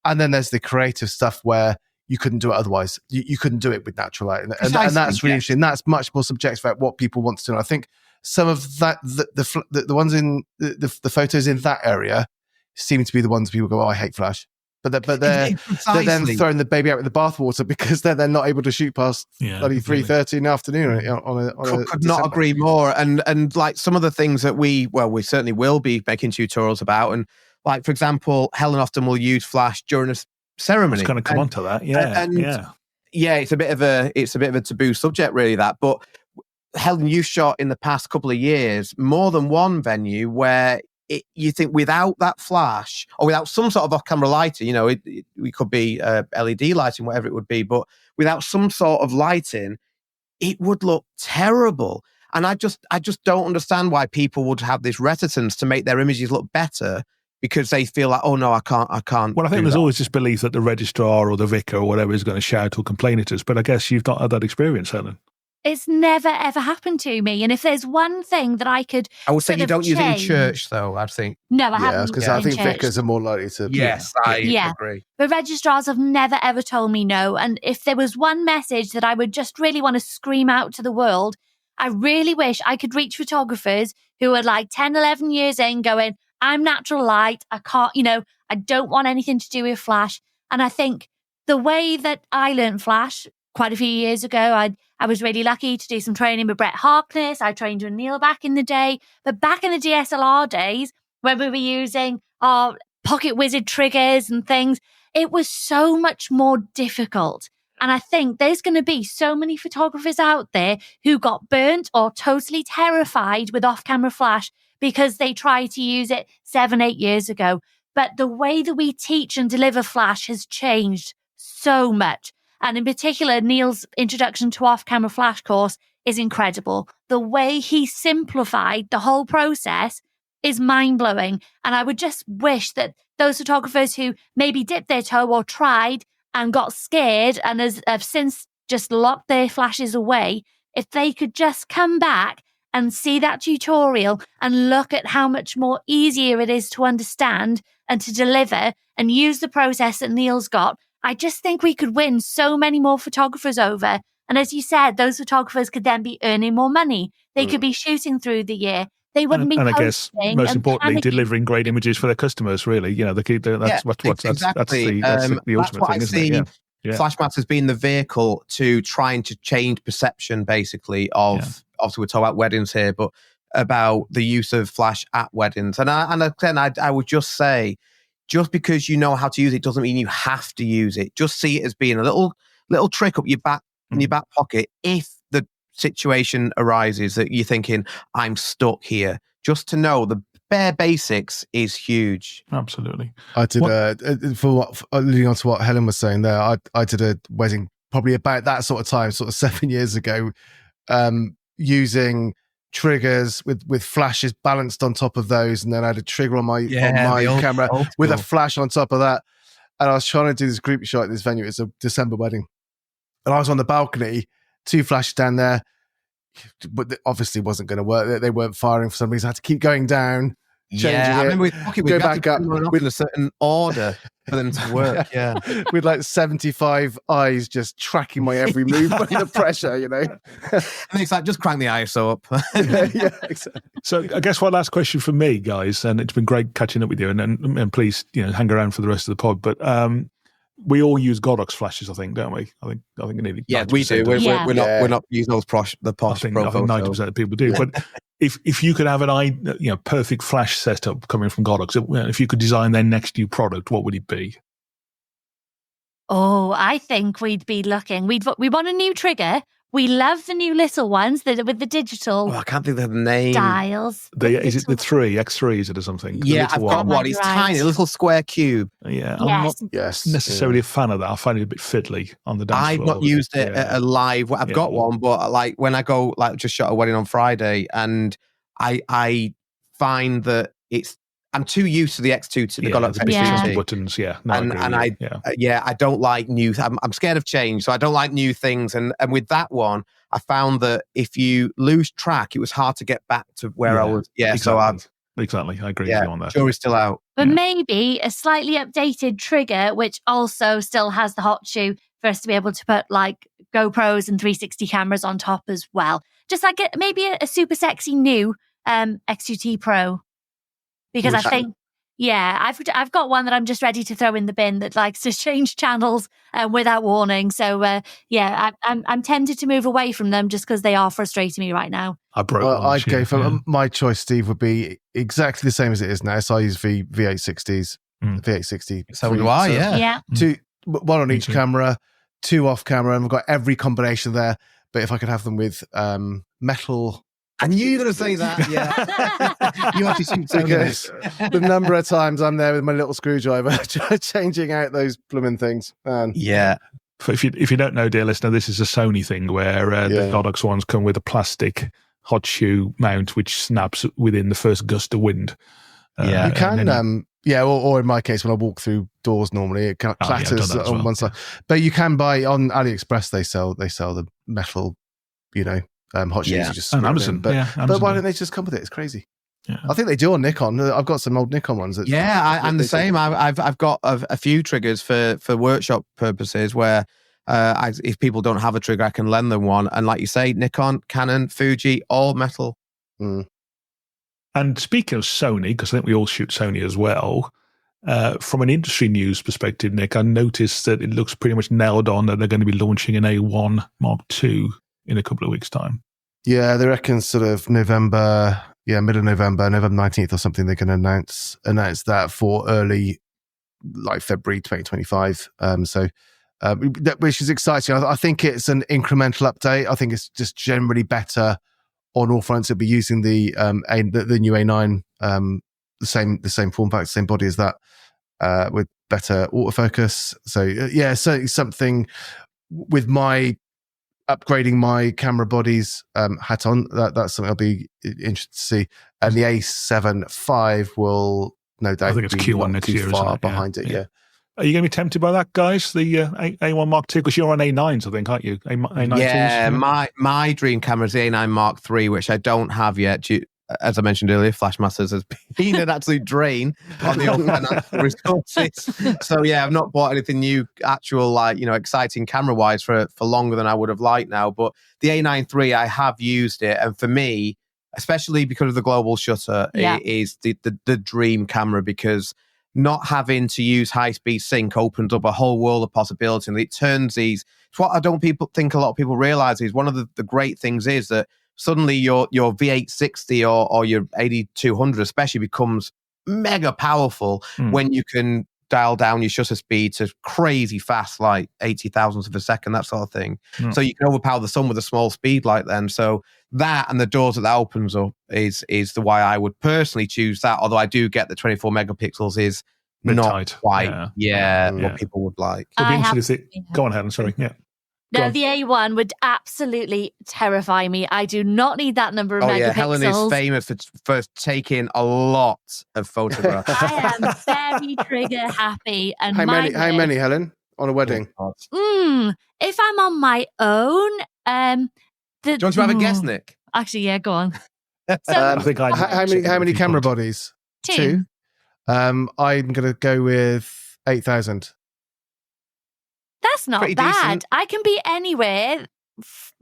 And then there's the creative stuff where you couldn't do it otherwise. You couldn't do it with natural light. And that's really interesting. That's much more subjective about what people want to do. And I think some of that, the ones in the photos in that area seem to be the ones people go, I hate flash. But they're then throwing the baby out with the bathwater because they're then not able to shoot past bloody 3:30 in the afternoon could not agree more. And like some of the things that we certainly will be making tutorials about. And like, for example, Helen often will use flash during a ceremony. It's going to come onto that. It's a bit of a taboo subject, really, that. But Helen, you shot in the past couple of years more than one venue where you think without that flash or without some sort of off-camera lighting, we could be LED lighting, whatever it would be, but without some sort of lighting, it would look terrible. And I just don't understand why people would have this reticence to make their images look better because they feel like, oh no, I can't. Well, I think there's always this belief that the registrar or the vicar or whatever is going to shout or complain at us, but I guess you've not had that experience, Helen. It's never, ever happened to me. And if there's one thing that I could... I would say you don't use it in church, though, I think. No, I haven't. Because I think vicars are more likely to... Yes, I agree. But registrars have never, ever told me no. And if there was one message that I would just really want to scream out to the world, I really wish I could reach photographers who are like 10, 11 years in going, I'm natural light. I can't, I don't want anything to do with flash. And I think the way that I learned flash quite a few years ago, I was really lucky to do some training with Brett Harkness. I trained with Neil back in the day. But back in the DSLR days, when we were using our Pocket Wizard triggers and things, it was so much more difficult. And I think there's going to be so many photographers out there who got burnt or totally terrified with off-camera flash because they tried to use it 7, 8 years ago. But the way that we teach and deliver flash has changed so much. And in particular, Neil's introduction to off-camera flash course is incredible. The way he simplified the whole process is mind-blowing. And I would just wish that those photographers who maybe dipped their toe or tried and got scared and have since just locked their flashes away, if they could just come back and see that tutorial and look at how much more easier it is to understand and to deliver and use the process that Neil's got, I just think we could win so many more photographers over. And as you said, those photographers could then be earning more money. They could be shooting through the year. They wouldn't be. And I guess most importantly, delivering great images for their customers. Really, that's the ultimate thing, isn't it? Yeah. Flash Maps has been the vehicle to trying to change perception, basically, of obviously we're talking about weddings here, but about the use of flash at weddings. And I would just say, just because you know how to use it doesn't mean you have to use it. Just see it as being a little trick up your back in your back pocket if the situation arises that you're thinking, I'm stuck here. Just to know the bare basics is huge. Absolutely. I did leading on to what Helen was saying there. I did a wedding probably about that sort of time, sort of 7 years ago, using triggers with flashes balanced on top of those, and then I had a trigger on my camera with a flash on top of that. And I was trying to do this group shot at this venue. It's a December wedding, and I was on the balcony, 2 flashes down there, but it obviously wasn't going to work. They weren't firing for some reason. I had to keep going down. I remember with Pocket, we back up with a certain order for them to work. Yeah, with like 75 eyes just tracking my every move under pressure, And it's like, just crank the ISO up. Yeah, exactly. So I guess one last question from me, guys, and it's been great catching up with you, and please, hang around for the rest of the pod. But we all use Godox flashes, I think, don't we? I think nearly. Yeah, we do. We're not using those posh. I think 90% of people do. But if you could have an perfect flash setup coming from Godox, if you could design their next new product, what would it be? Oh, I think we'd be looking. We want a new trigger. We love the new little ones that are with the digital. Oh, I can't think of the name. Dials. Is it the X3? Is it or something? Yeah, I've got one. It's tiny, a little square cube. Yeah, I'm not necessarily a fan of that. I find it a bit fiddly on the dance floor. I've not used it at a live. I've got one, but like when I go, like just shot a wedding on Friday, and I find that I'm too used to the X2 to the Godox X2 buttons. I don't like new. I'm scared of change, so I don't like new things. And with that one, I found that if you lose track, it was hard to get back to where I was. Yeah, exactly. Exactly, I agree with you on that. Jury's still out. But maybe a slightly updated trigger, which also still has the hot shoe for us to be able to put like GoPros and 360 cameras on top as well. Just like maybe a super sexy new X2T Pro. Because I think Yeah, I've got one that I'm just ready to throw in the bin that likes to change channels without warning. So I'm tempted to move away from them just because they are frustrating me right now. I'd go for my choice, Steve, would be exactly the same as it is now. So I use V860s, V860. So do I, yeah. One on each camera, 2 off camera, and we've got every combination there. But if I could have them with metal. I knew you were going to say that, yeah. You actually seem to because the number of times I'm there with my little screwdriver changing out those blooming things. Man. Yeah. If you don't know, dear listener, this is a Sony thing where the Godox ones come with a plastic hot shoe mount which snaps within the first gust of wind. You can, or in my case, when I walk through doors normally, it kind of clatters on one side. But you can buy on AliExpress. They sell the metal, hot shoes. You just on Amazon. Amazon. But why don't they just come with it? It's crazy. Yeah. I think they do on Nikon. I've got some old Nikon ones. I'm the same. I've got a few triggers for workshop purposes where if people don't have a trigger, I can lend them one. And like you say, Nikon, Canon, Fuji, all metal. Mm. And speaking of Sony, because I think we all shoot Sony as well, from an industry news perspective, Nick, I noticed that it looks pretty much nailed on that they're going to be launching an A1 Mk2 in a couple of weeks' time. Yeah, they reckon sort of November, middle of November 19th or something, they're going to announce that for early, like February 2025. Which is exciting. I think it's an incremental update. I think it's just generally better on all fronts. It'll be using the new A9, the same form factor, same body as that, with better autofocus. So certainly something with my upgrading my camera bodies hat on. That's something I'll be interested to see. And the A7 IV will no doubt. I think it's Q1 next year. Far behind it. Yeah. Are you going to be tempted by that, guys? The A1 Mk2, because you're on A9s, I think, aren't you? A9 yeah, my dream camera is the A9Mk3, which I don't have yet. As I mentioned earlier, Flashmasters has been an absolute drain on the old financial resources. So yeah, I've not bought anything new, actual exciting camera-wise for longer than I would have liked now. But the A9 III, I have used it, and for me, especially because of the global shutter, it is the dream camera, because not having to use high-speed sync opens up a whole world of possibility, and it turns these. It's what I don't think a lot of people realize is one of the great things is that suddenly your V860 or your 8200 especially becomes mega powerful when you can dial down your shutter speed to crazy fast, like 80 thousandths of a second, that sort of thing. So you can overpower the sun with a small speed like then. So that and the doors that opens up is the why I would personally choose that. Although I do get the 24 megapixels is not tight. Quite what people would like. Go on, Helen. Sorry. Yeah. No, the A1 would absolutely terrify me. I do not need that number of megapixels. Yeah, Helen is famous for taking a lot of photographs. I am very trigger happy. And how many, Helen, on a wedding? If I'm on my own, do you want to have a guess, Nick? Actually, yeah, go on. I think how many camera bodies? 2. I'm going to go with 8,000. That's not pretty bad. decent. I can be anywhere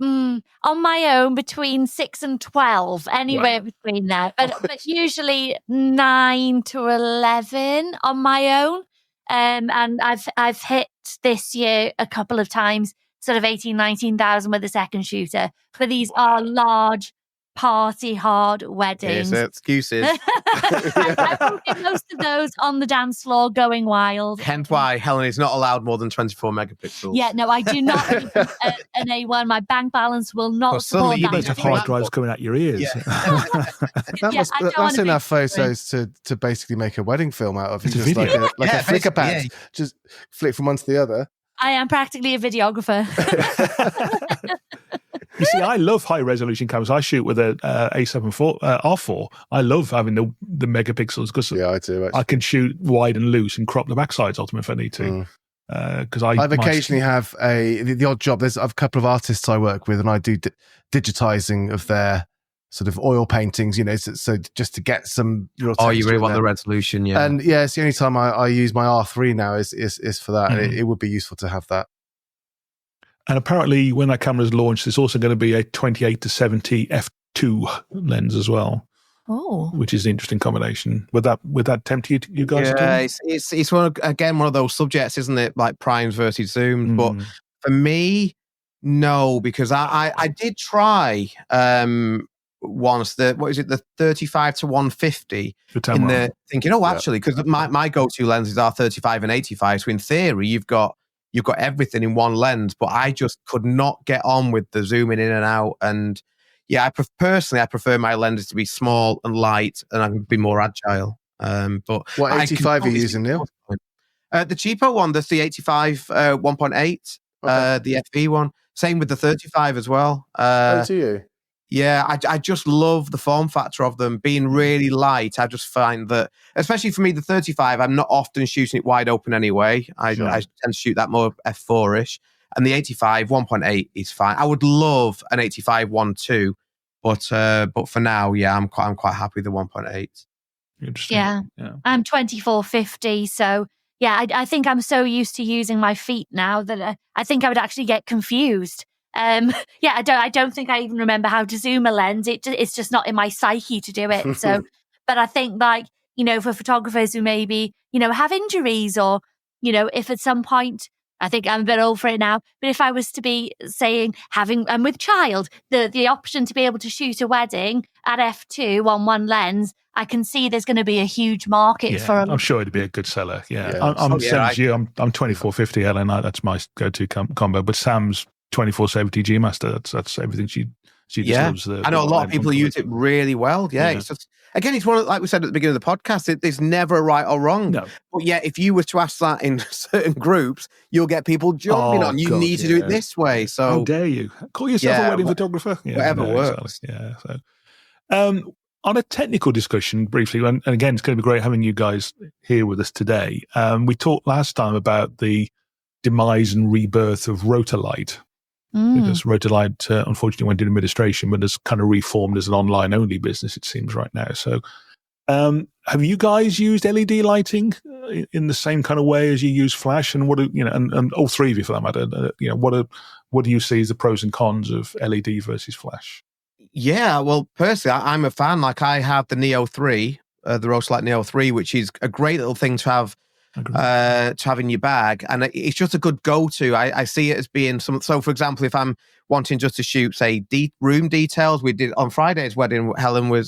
on my own between 6 and 12, anywhere between there. But usually 9 to 11 on my own. And I've hit this year a couple of times, sort of 19,000 with a second shooter. But these are large party hard weddings. Yes, excuses. I will get most of those on the dance floor going wild. Hence why Helen is not allowed more than 24 megapixels. Yeah, no, I do not need an A1. My bank balance will not support that. You have hard drives coming out your ears. Yeah. That's enough photos to basically make a wedding film out of. It's just like a flicker pad. Just flick from one to the other. I am practically a videographer. You see, I love high resolution cameras. I shoot with a A7 R4. I love having the megapixels because I do. I can shoot wide and loose and crop the backsides of them if I need to. Because I've occasionally have the odd job. There's a couple of artists I work with, and I do digitizing of their sort of oil paintings. So just to get some. You really want the resolution, yeah. And it's the only time I use my R3 now is for that. And it would be useful to have that. And apparently, when that camera is launched, there's also going to be a 28 to 70 f2 lens as well. which is an interesting combination. Would that tempt you guys? Yeah, it's one of those subjects, isn't it? Like primes versus zooms. But for me, no, because I did try once the 35 to 150 in the thinking, actually, because my go-to lenses are 35 and 85. So in theory, you've got everything in one lens, but I just could not get on with the zooming in and out. And yeah, I prefer my lenses to be small and light, and I can be more agile. But what 85 are you using, Neil? The cheaper one, the 85 1.8, the FV one. Same with the 35 as well. Do you? Yeah, I just love the form factor of them being really light. I just find that, especially for me, the 35, I'm not often shooting it wide open anyway. I tend to shoot that more f4ish. And the 85 1.8 is fine. I would love an 85 1.2, but for now, yeah, I'm quite happy with the 1.8. Interesting. Yeah. I'm 2450, so yeah, I think I'm so used to using my feet now that I think I would actually get confused. I don't think I even remember how to zoom a lens. It's just not in my psyche to do it. So, but I think for photographers who maybe, have injuries or, if at some point, I think I'm a bit old for it now, but if I was to be saying with child, the option to be able to shoot a wedding at f2 on one lens, I can see there's going to be a huge market for them. I'm sure it'd be a good seller. Yeah. I'm 2450 Helen. That's my go-to combo, but Sam's 2470 G Master. That's everything she just loves. I know a lot of people use it really well. Yeah. It's just, again, it's one of, like we said at the beginning of the podcast, there's never a right or wrong. No. But yeah, if you were to ask that in certain groups, you'll get people jumping on. You need to do it this way. So how dare you call yourself a wedding photographer? Whatever works. Exactly. Yeah. So, on a technical discussion briefly, and again, it's going to be great having you guys here with us today. We talked last time about the demise and rebirth of Rotolight. Because Rotolight unfortunately went into administration, but has kind of reformed as an online-only business, it seems, right now. So have you guys used LED lighting in the same kind of way as you use flash? And and all three of you, for that matter, what do you see as the pros and cons of LED versus flash? Yeah, well, personally, I'm a fan. Like, I have the Neo 3, the Rotolight Neo 3, which is a great little thing to have in your bag, and it's just a good go-to. I see it as being so for example, if I'm wanting just to shoot, say, room details, we did on Friday's wedding, Helen we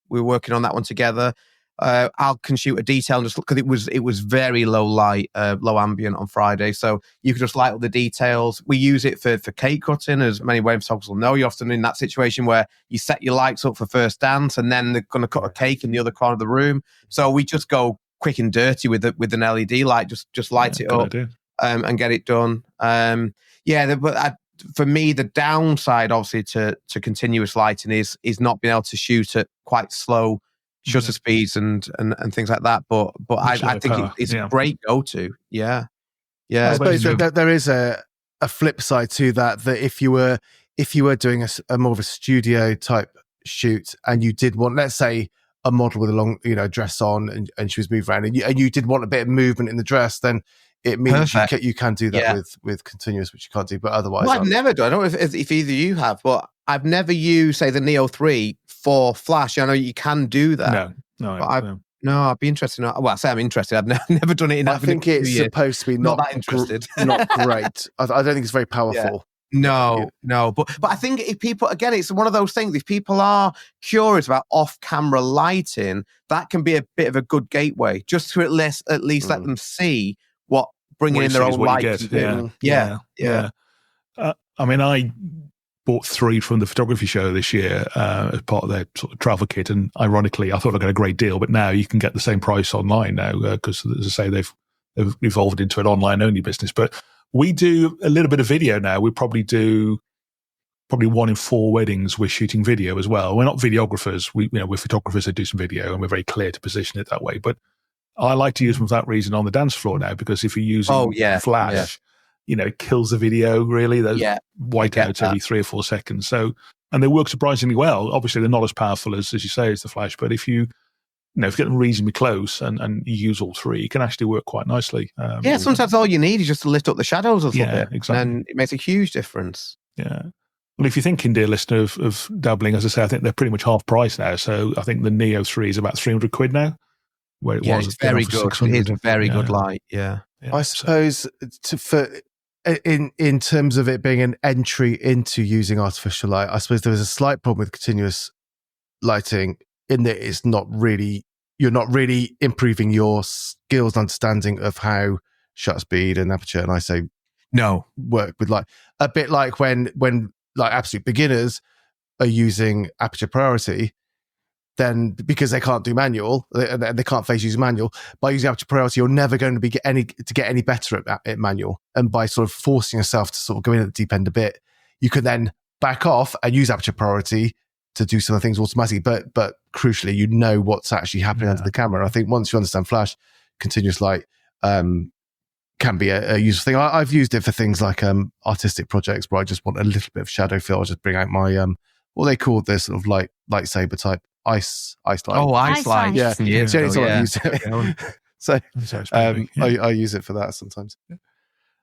were working on that one together. I can shoot a detail and just look, because it was very low light, low ambient on Friday, so you could just light up the details. We use it for cake cutting, as many wedding photographers will know. You're often in that situation where you set your lights up for first dance, and then they're going to cut a cake in the other corner of the room. So we just go quick and dirty with an LED light, just light it up and get it done. But for me, the downside, obviously, to continuous lighting is not being able to shoot at quite slow shutter speeds and things like that. But I think it's a great go-to. Yeah. I suppose there is a flip side to that if you were doing a more of a studio type shoot, and you did want, let's say, a model with a long, dress on, and she was moving around, and you did want a bit of movement in the dress, then it means you can do that with continuous, which you can't do. But otherwise, I've never done. I don't know if either of you have, but I've never used, say, the Neo 3 for flash. I know you can do that. No, I'd be interested. Well, I say I'm interested. I've never done it. I think it's supposed to be not that interested. Not great. I don't think it's very powerful. No, but I think if people, again, it's one of those things, if people are curious about off-camera lighting, that can be a bit of a good gateway, just to at least let them see what bringing in their own light can do. Yeah. I mean, I bought 3 from the photography show this year as part of their sort of travel kit, and ironically, I thought I got a great deal, but now you can get the same price online now, because, as I say, they've evolved into an online-only business. But we do a little bit of video now. We probably 1 in 4 weddings we're shooting video as well. We're not videographers. We're photographers that do some video, and we're very clear to position it that way. But I like to use them for that reason on the dance floor now, because if you're using flash, it kills the video, really. Those whiteouts every 3 or 4 seconds. So, and they work surprisingly well. Obviously, they're not as powerful as you say, as the flash. But if you get them reasonably close and you use all 3, it can actually work quite nicely. Sometimes all you need is just to lift up the shadows a little bit. Exactly. And it makes a huge difference. Yeah. Well, if you're thinking, dear listener, of dabbling, as I say, I think they're pretty much half price now. So I think the Neo 3 is about 300 quid now, where it was. It's very good. It's a very good light. Yeah. I suppose in terms of it being an entry into using artificial light, I suppose there is a slight problem with continuous lighting in that you're not really improving your skills and understanding of how shutter speed and aperture and ISO work with light. A bit like when like absolute beginners are using aperture priority, then because they can't do manual, they can't face use manual, by using aperture priority, you're never going to get any better at manual. And by sort of forcing yourself to sort of go in at the deep end a bit, you can then back off and use aperture priority to do some of the things automatically. But crucially, you know what's actually happening under the camera. I think once you understand flash, continuous light can be a useful thing. I've used it for things like artistic projects where I just want a little bit of shadow fill. I'll just bring out my what they call this sort of lightsaber type ice light. Oh, ice light. Yeah. I've used it. So I use it for that sometimes.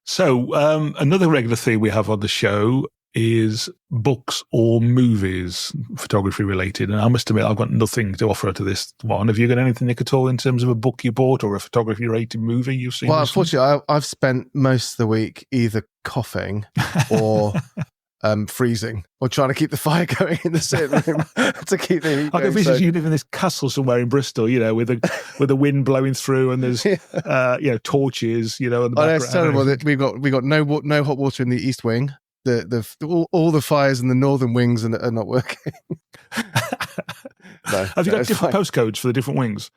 So another regular theme we have on the show is books or movies, photography related. And I must admit, I've got nothing to offer to this one. Have you got anything, Nick, at all in terms of a book you bought or a photography related movie you've seen? Well, unfortunately, I've spent most of the week either coughing or freezing or trying to keep the fire going in the sitting room to keep the heat going. I can visit you live in this castle somewhere in Bristol, with the wind blowing through and there's torches, in the background. It's terrible that we've got no hot water in the east wing. All the fires in the northern wings are not working. Have you got different postcodes for the different wings?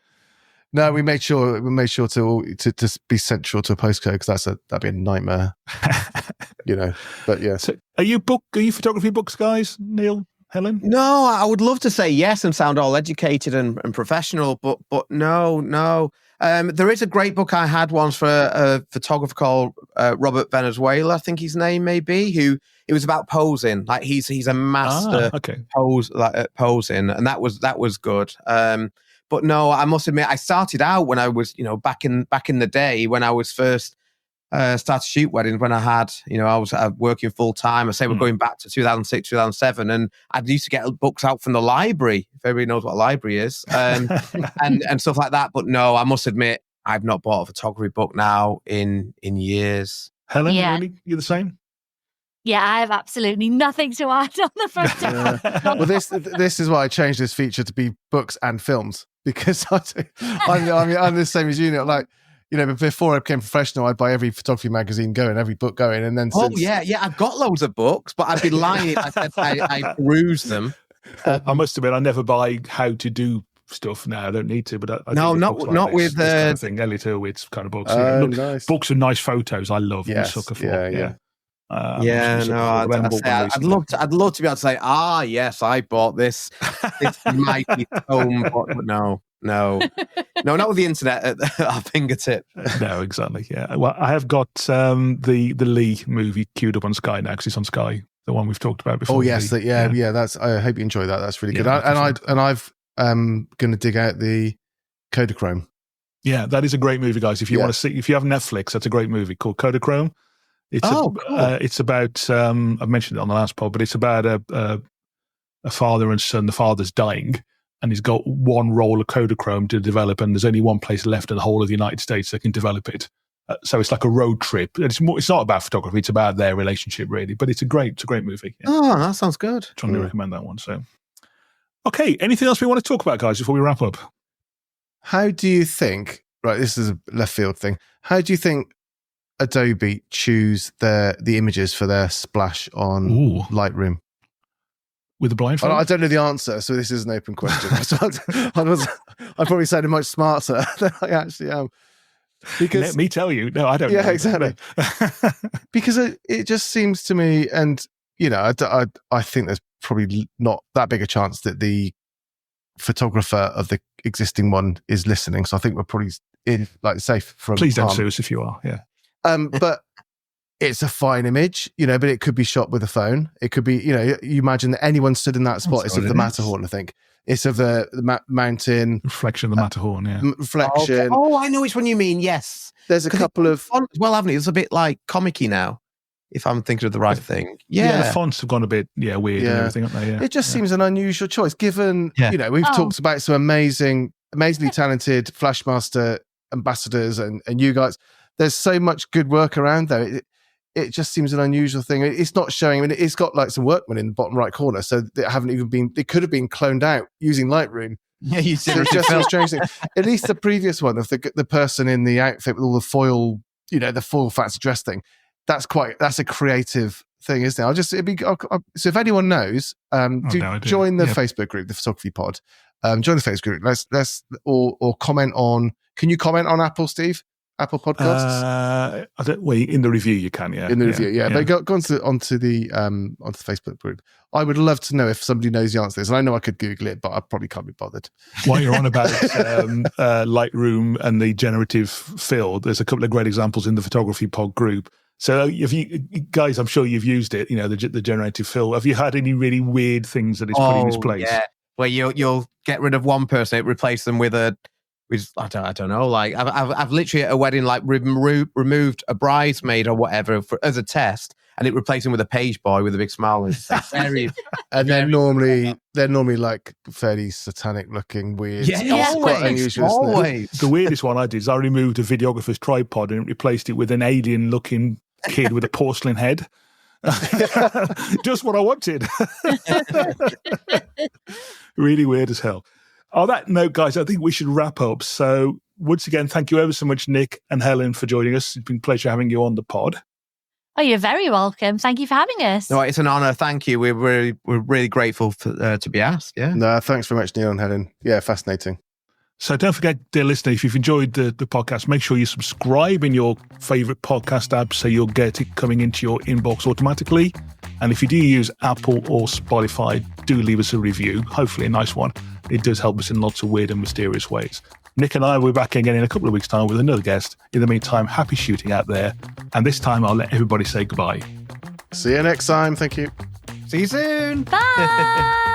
No, we made sure to be central to a postcode because that'd be a nightmare. But yeah. So are you photography books guys, Neil, Helen? No, I would love to say yes and sound all educated and professional, but no. There is a great book I had once for a photographer called Robert Venezuela, I think his name may be, who it was about posing. Like he's a master at posing, and that was good. But no, I must admit, I started out when I was, back in the day when I was first started to shoot weddings, when I had, I was working full time. I say we're going back to 2006, 2007, and I used to get books out from the library, if everybody knows what a library is, and stuff like that. But no, I must admit, I've not bought a photography book now in years. Helen, really? You're the same? Yeah, I have absolutely nothing to add on the photo. Well, this is why I changed this feature to be books and films, because I'm the same as you, like. Before I became professional, I'd buy every photography magazine going, every book going, and then I've got loads of books, but I'd be lying. I peruse them. I must admit, I never buy how to do stuff now. I don't need to, but not with this kind of thing. Elliot Hurwitz kind of books. Nice. Books with nice photos. I love. Yes, sucker for. I'd love to be able to say, yes, I bought this mighty tome, but no, not with the internet at our fingertip. No, exactly. Yeah. Well, I have got the Lee movie queued up on Sky now because it's on Sky, the one we've talked about before. Oh yes, that's. I hope you enjoy that. That's really good. I've going to dig out the Kodachrome. Yeah, that is a great movie, guys. If you want to see, if you have Netflix, that's a great movie called Kodachrome. It's cool. It's about I've mentioned it on the last pod, but it's about a father and son. The father's dying, and he's got one roll of Kodachrome to develop, and there's only one place left in the whole of the United States that can develop it. So it's like a road trip. It's not about photography; it's about their relationship, really. But it's a great movie. Yeah. Oh, that sounds good. Trying to recommend that one. So, okay, anything else we want to talk about, guys, before we wrap up? How do you think? Right, this is a left field thing. How do you think Adobe choose the images for their splash on Lightroom? With the blindfold? I don't know the answer, so this is an open question. I probably sounded much smarter than I actually am. Because let me tell you. No, I don't know. Yeah, exactly. Because it just seems to me, and I think there's probably not that big a chance that the photographer of the existing one is listening. So I think we're probably safe from Please don't sue us if you are, yeah. But it's a fine image, but it could be shot with a phone. It could be, you imagine that anyone stood in that spot. It's of the Matterhorn, I think. It's of the mountain. Reflection of the Matterhorn, yeah. Reflection. Okay. Oh, I know which one you mean, yes. There's a couple of... Well, haven't it? It's a bit like comic-y now. if I'm thinking of the right thing. Yeah, the fonts have gone a bit weird and everything, haven't they? Yeah. It just seems an unusual choice, given we've talked about some amazingly talented Flashmaster ambassadors and you guys. There's so much good work around there. It just seems an unusual thing. It's not showing. I mean, it's got like some workmen in the bottom right corner, so they haven't even been. It could have been cloned out using Lightroom. Yeah, you see, it's just a strange thing. At least the previous one of the person in the outfit with all the foil, the full fancy dress thing. That's a creative thing, isn't it? So if anyone knows, join the Facebook group, the Photography Pod. Join the Facebook group. Let's or comment on. Can you comment on Apple, Steve? Apple Podcasts? In the review you can, yeah. In the review, yeah. But go onto the Facebook group. I would love to know if somebody knows the answer to this. And I know I could Google it, but I probably can't be bothered. While you're on about Lightroom and the generative fill, there's a couple of great examples in the Photography Pod group. So if you guys, I'm sure you've used it, the generative fill. Have you had any really weird things that it's put in its place? Yeah, where you'll get rid of one person, replace them with I don't know. Like I've literally at a wedding like removed a bridesmaid or whatever as a test, and it replaced him with a page boy with a big smile. And they're normally like fairly satanic looking, weird. Yeah, always. The weirdest one I did is I removed a videographer's tripod and replaced it with an alien looking kid with a porcelain head. Just what I wanted. Really weird as hell. On that note, guys, I think we should wrap up. So once again, thank you ever so much, Nick and Helen, for joining us. It's been a pleasure having you on the pod. Oh, you're very welcome. Thank you for having us. No, it's an honour. Thank you. We're really grateful to be asked. Yeah. No, thanks very much, Neil and Helen. Yeah, fascinating. So don't forget, dear listener, if you've enjoyed the podcast, make sure you subscribe in your favourite podcast app so you'll get it coming into your inbox automatically. And if you do use Apple or Spotify, do leave us a review, hopefully a nice one. It does help us in lots of weird and mysterious ways. Nick and I will be back again in a couple of weeks' time with another guest. In the meantime, happy shooting out there. And this time I'll let everybody say goodbye. See you next time. Thank you. See you soon. Bye.